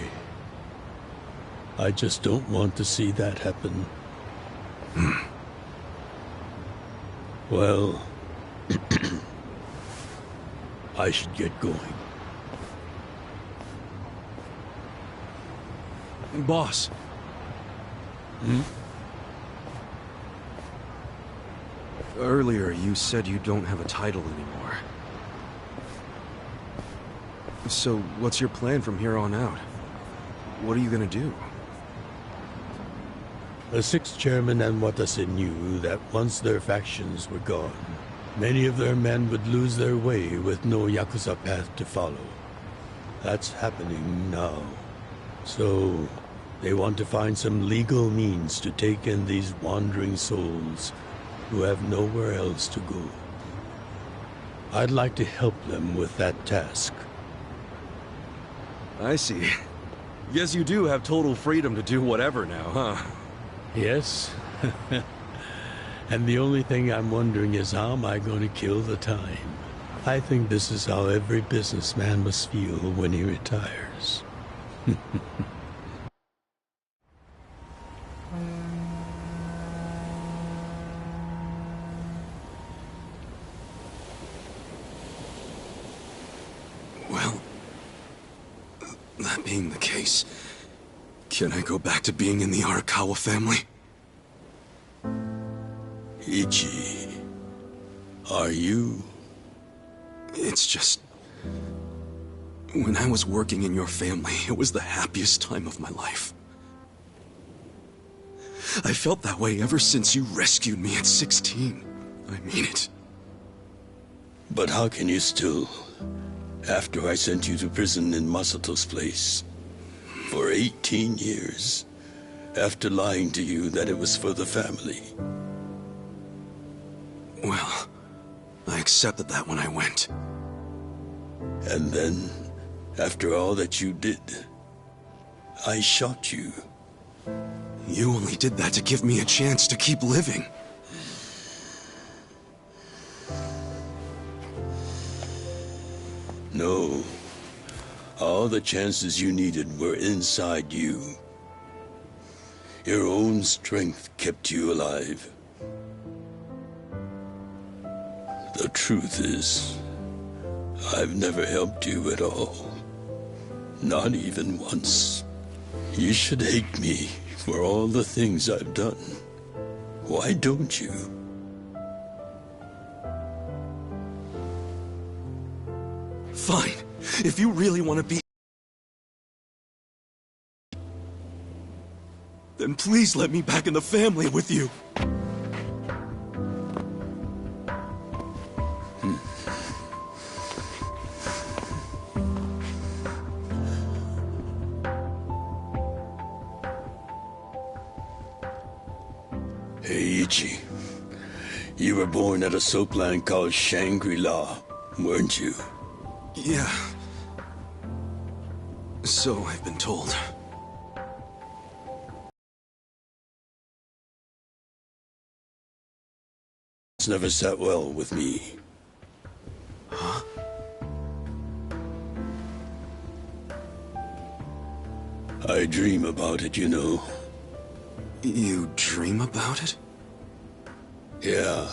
just don't want to see that happen. Well, I should get going. Boss. Earlier, you said you don't have a title anymore. So, what's your plan from here on out? What are you gonna do? The 6th chairman and Watase knew that once their factions were gone, many of their men would lose their way with no Yakuza path to follow. That's happening now. So, they want to find some legal means to take in these wandering souls who have nowhere else to go. I'd like to help them with that task. I see. Guess you do have total freedom to do whatever now, huh? Yes. And the only thing I'm wondering is how am I going to kill the time? I think this is how every businessman must feel when he retires. Well, that being the case, can I go back to being in the Arakawa family? Ichi, are you? It's just... when I was working in your family, it was the happiest time of my life. I felt that way ever since you rescued me at 16. I mean it. But how can you still After I sent you to prison in Masato's place. For 18 years. After lying to you that it was for the family. Well, I accepted that when I went. And then, after all that you did, I shot you. You only did that to give me a chance to keep living. No. All the chances you needed were inside you. Your own strength kept you alive. The truth is, I've never helped you at all. Not even once. You should hate me for all the things I've done. Why don't you? Fine. If you really want to be... then please let me back in the family with you. Hey, Ichi. You were born at a soapland called Shangri-La, weren't you? Yeah. So I've been told. It's never sat well with me. Huh? I dream about it, you know. You dream about it? Yeah.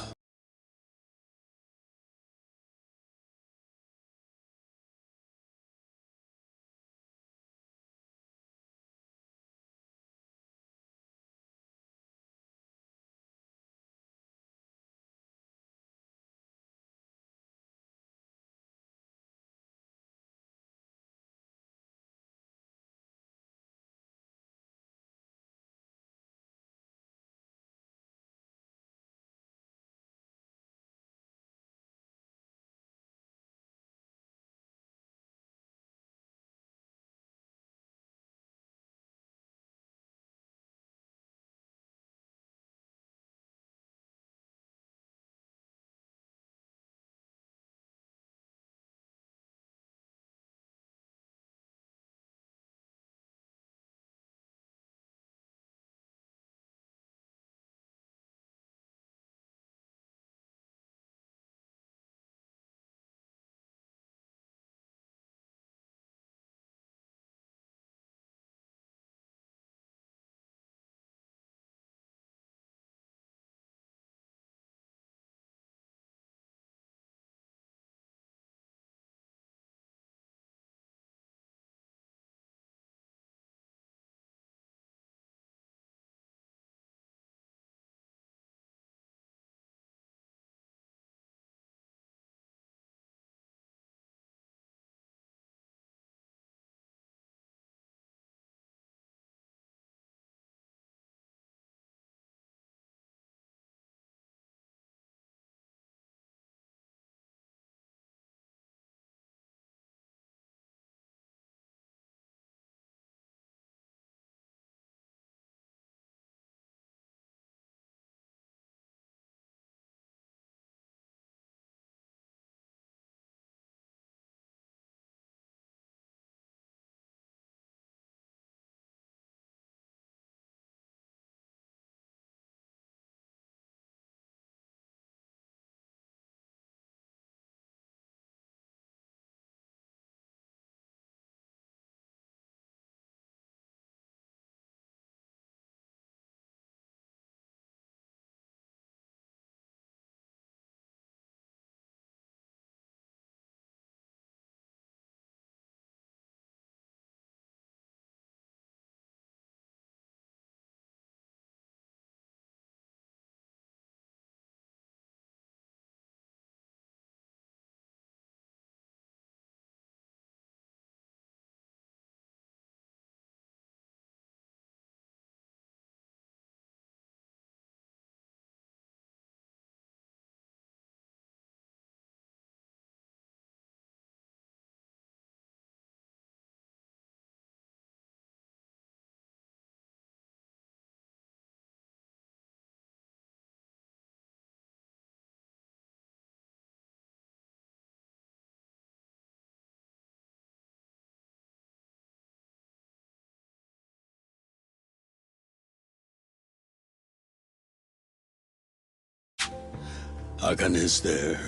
Hakan is there.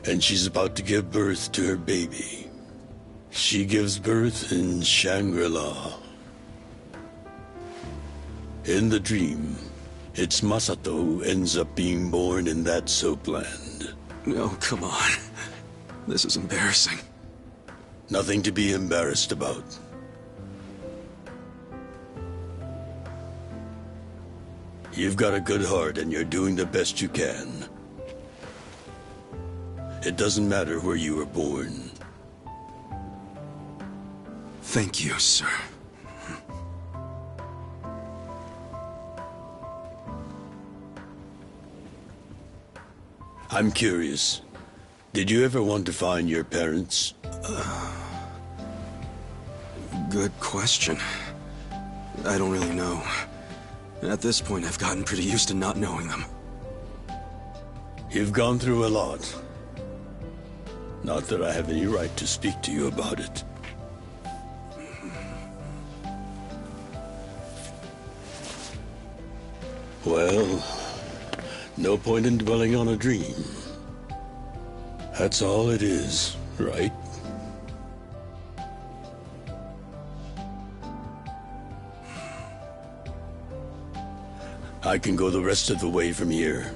And she's about to give birth to her baby. She gives birth in Shangri-La. In the dream, it's Masato who ends up being born in that soapland. No, come on. This is embarrassing. Nothing to be embarrassed about. You've got a good heart and you're doing the best you can. It doesn't matter where you were born. Thank you, sir. I'm curious. Did you ever want to find your parents? Good question. I don't really know. At this point, I've gotten pretty used to not knowing them. You've gone through a lot. Not that I have any right to speak to you about it. Well, no point in dwelling on a dream. That's all it is, right? I can go the rest of the way from here.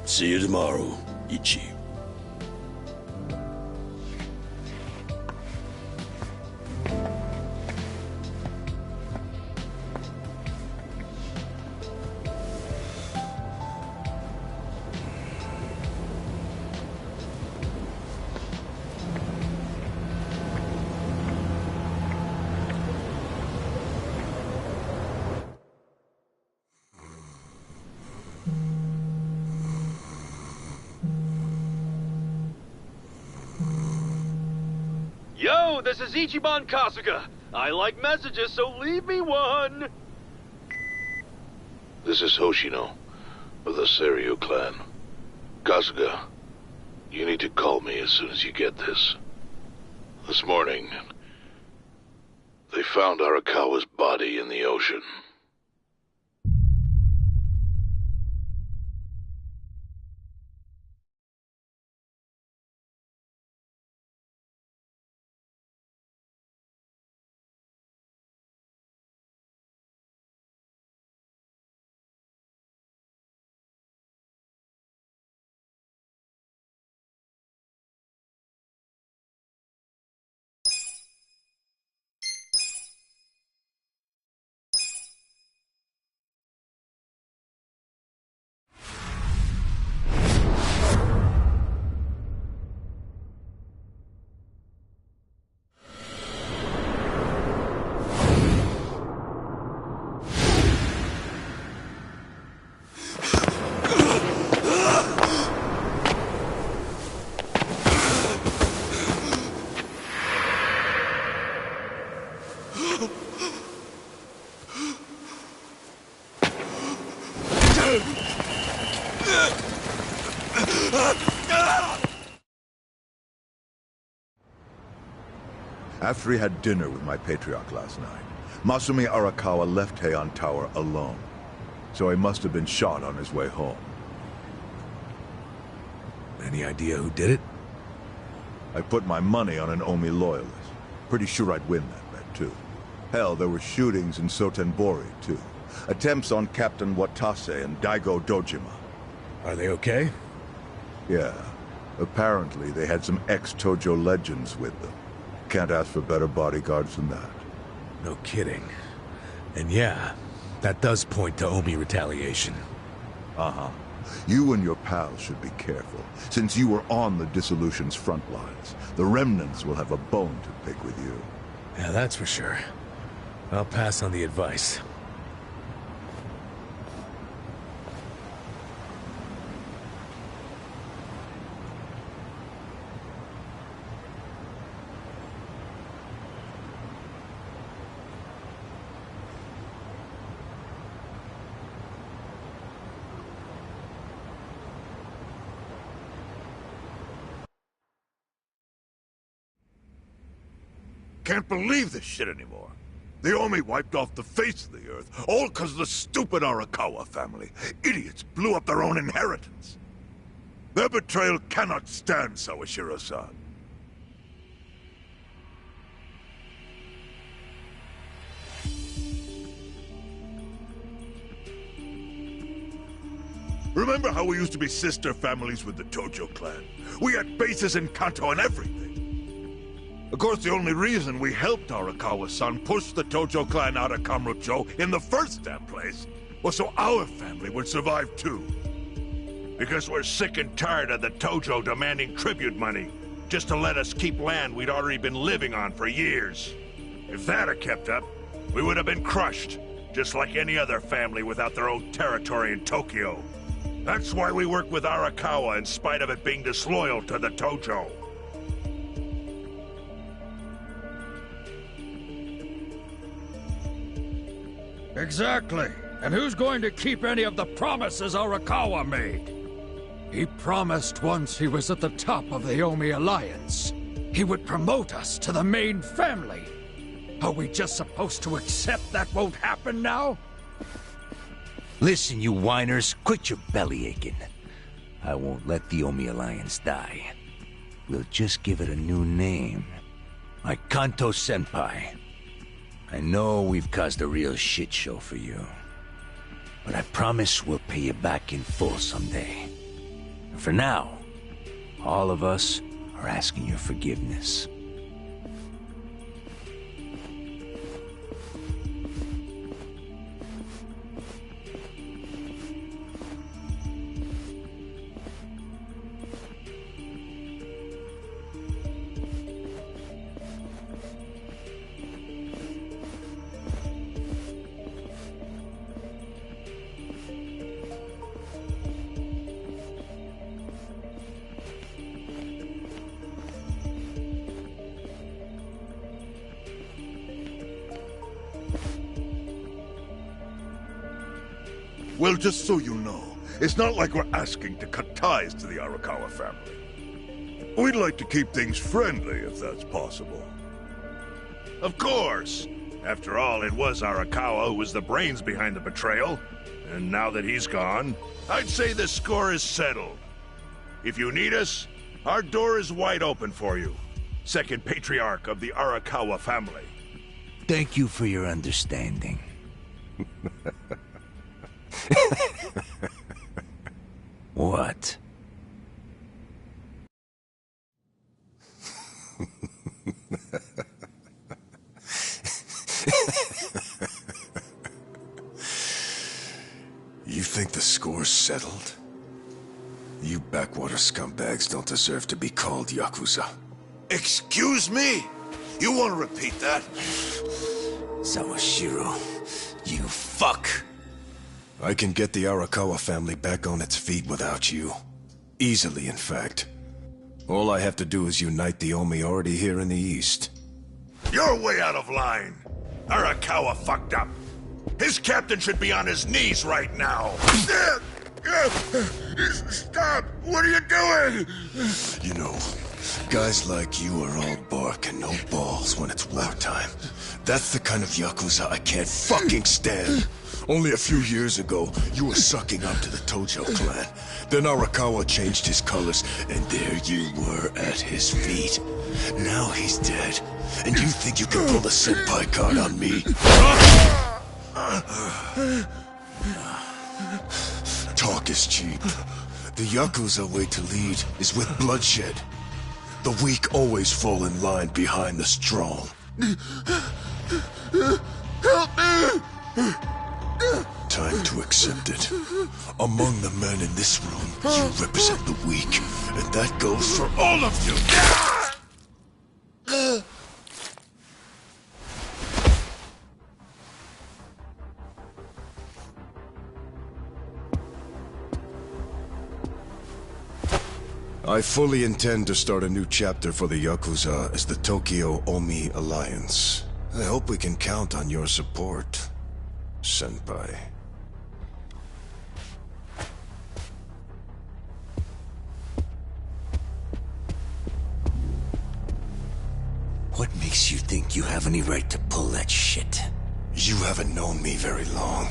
See you tomorrow, Ichi. Yo, this is Ichiban Kasuga. I like messages, so leave me one. This is Hoshino of the Seiryu clan. Kasuga, you need to call me as soon as you get this. This morning, they found Arakawa's body in the ocean. After he had dinner with my patriarch last night, Masumi Arakawa left Heian Tower alone. So he must have been shot on his way home. Any idea who did it? I put my money on an Omi loyalist. Pretty sure I'd win that bet, too. Hell, there were shootings in Sotenbori, too. Attempts on Captain Watase and Daigo Dojima. Are they okay? Yeah. Apparently, they had some ex-Tojo legends with them. Can't ask for better bodyguards than that. No kidding. And yeah, that does point to Omi retaliation. Uh-huh. You and your pals should be careful, since you were on the Dissolution's front lines. The remnants will have a bone to pick with you. Yeah, that's for sure. I'll pass on the advice. Can't believe this shit anymore. The Omi wiped off the face of the earth, all because of the stupid Arakawa family. Idiots blew up their own inheritance. Their betrayal cannot stand, Sawashiro-san. Remember how we used to be sister families with the Tojo clan? We had bases in Kanto and everything. Of course, the only reason we helped Arakawa-san push the Tojo clan out of Kamurocho in the first damn place was so our family would survive too. Because we're sick and tired of the Tojo demanding tribute money just to let us keep land we'd already been living on for years. If that had kept up, we would have been crushed, just like any other family without their own territory in Tokyo. That's why we work with Arakawa in spite of it being disloyal to the Tojo. Exactly. And who's going to keep any of the promises Arakawa made? He promised once he was at the top of the Omi Alliance, he would promote us to the main family. Are we just supposed to accept that won't happen now? Listen, you whiners, quit your belly aching. I won't let the Omi Alliance die. We'll just give it a new name. Like Kanto Senpai. I know we've caused a real shit show for you. But I promise we'll pay you back in full someday. And for now, all of us are asking your forgiveness. Well, just so you know, it's not like we're asking to cut ties to the Arakawa family. We'd like to keep things friendly, if that's possible. Of course. After all, it was Arakawa who was the brains behind the betrayal. And now that he's gone, I'd say the score is settled. If you need us, our door is wide open for you. Second patriarch of the Arakawa family. Thank you for your understanding. What? You think the score's settled? You backwater scumbags don't deserve to be called Yakuza. Excuse me? You want to repeat that? Sawashiro, you fuck! I can get the Arakawa family back on its feet without you. Easily, in fact. All I have to do is unite the Omi already here in the East. You're way out of line. Arakawa fucked up. His captain should be on his knees right now. Stop! What are you doing? You know, guys like you are all bark and no balls when it's wartime. That's the kind of Yakuza I can't fucking stand. Only a few years ago, you were sucking up to the Tojo clan. Then Arakawa changed his colors, and there you were at his feet. Now he's dead, and you think you can pull the senpai card on me? Talk is cheap. The Yakuza way to lead is with bloodshed. The weak always fall in line behind the strong. Help me! Time to accept it. Among the men in this room, you represent the weak, and that goes for all of you! I fully intend to start a new chapter for the Yakuza as the Tokyo Omi Alliance. I hope we can count on your support, Senpai. What makes you think you have any right to pull that shit? You haven't known me very long,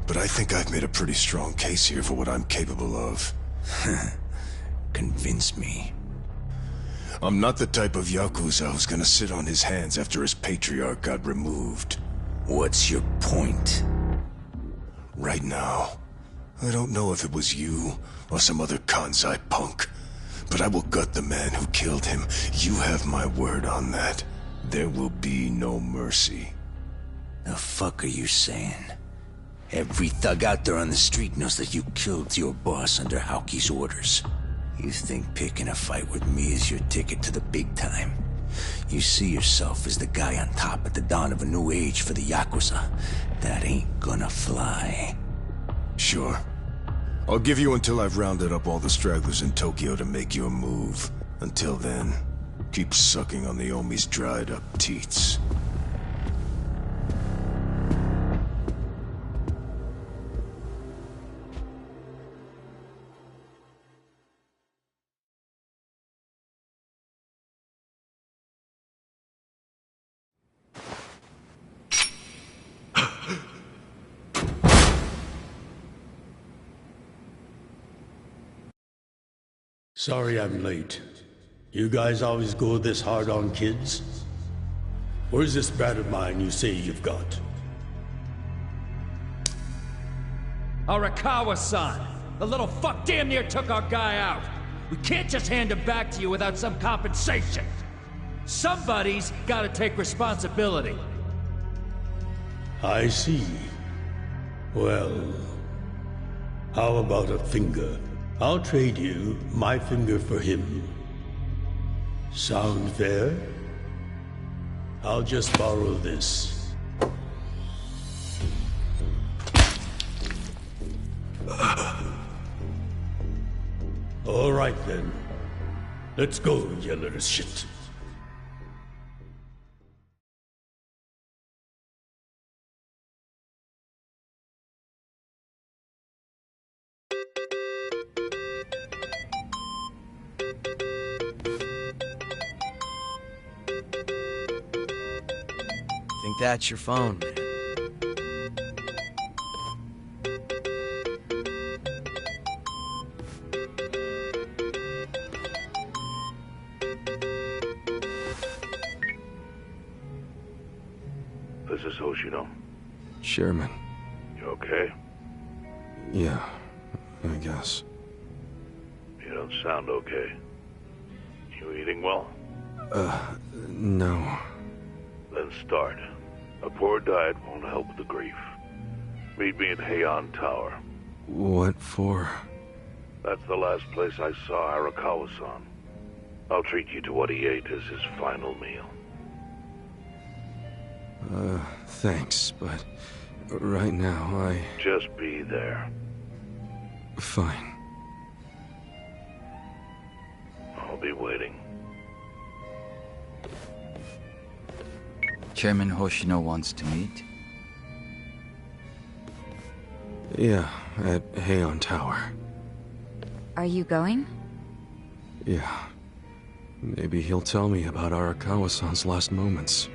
but I think I've made a pretty strong case here for what I'm capable of. Convince me. I'm not the type of Yakuza who's gonna sit on his hands after his patriarch got removed. What's your point? Right now, I don't know if it was you or some other Kansai punk, but I will gut the man who killed him. You have my word on that. There will be no mercy. The fuck are you saying? Every thug out there on the street knows that you killed your boss under Haoki's orders. You think picking a fight with me is your ticket to the big time? You see yourself as the guy on top at the dawn of a new age for the Yakuza. That ain't gonna fly. Sure. I'll give you until I've rounded up all the stragglers in Tokyo to make your move. Until then, keep sucking on the Omi's dried up teats. Sorry I'm late. You guys always go this hard on kids? Where's this brat of mine you say you've got? Arakawa-san! The little fuck damn near took our guy out! We can't just hand him back to you without some compensation! Somebody's gotta take responsibility! I see. Well, how about a finger? I'll trade you my finger for him. Sound fair? I'll just borrow this. All right then. Let's go, you little shit. Think that's your phone, man. This is Hoshino. Chairman. You okay? Yeah, I guess. You don't sound okay. You eating well? No. Then start. A poor diet won't help with the grief. Meet me at Heian Tower. What for? That's the last place I saw Arakawa-san. I'll treat you to what he ate as his final meal. Thanks, but right now Just be there. Fine. I'll be waiting. Chairman Hoshino wants to meet? Yeah, at Heian Tower. Are you going? Yeah. Maybe he'll tell me about Arakawa-san's last moments.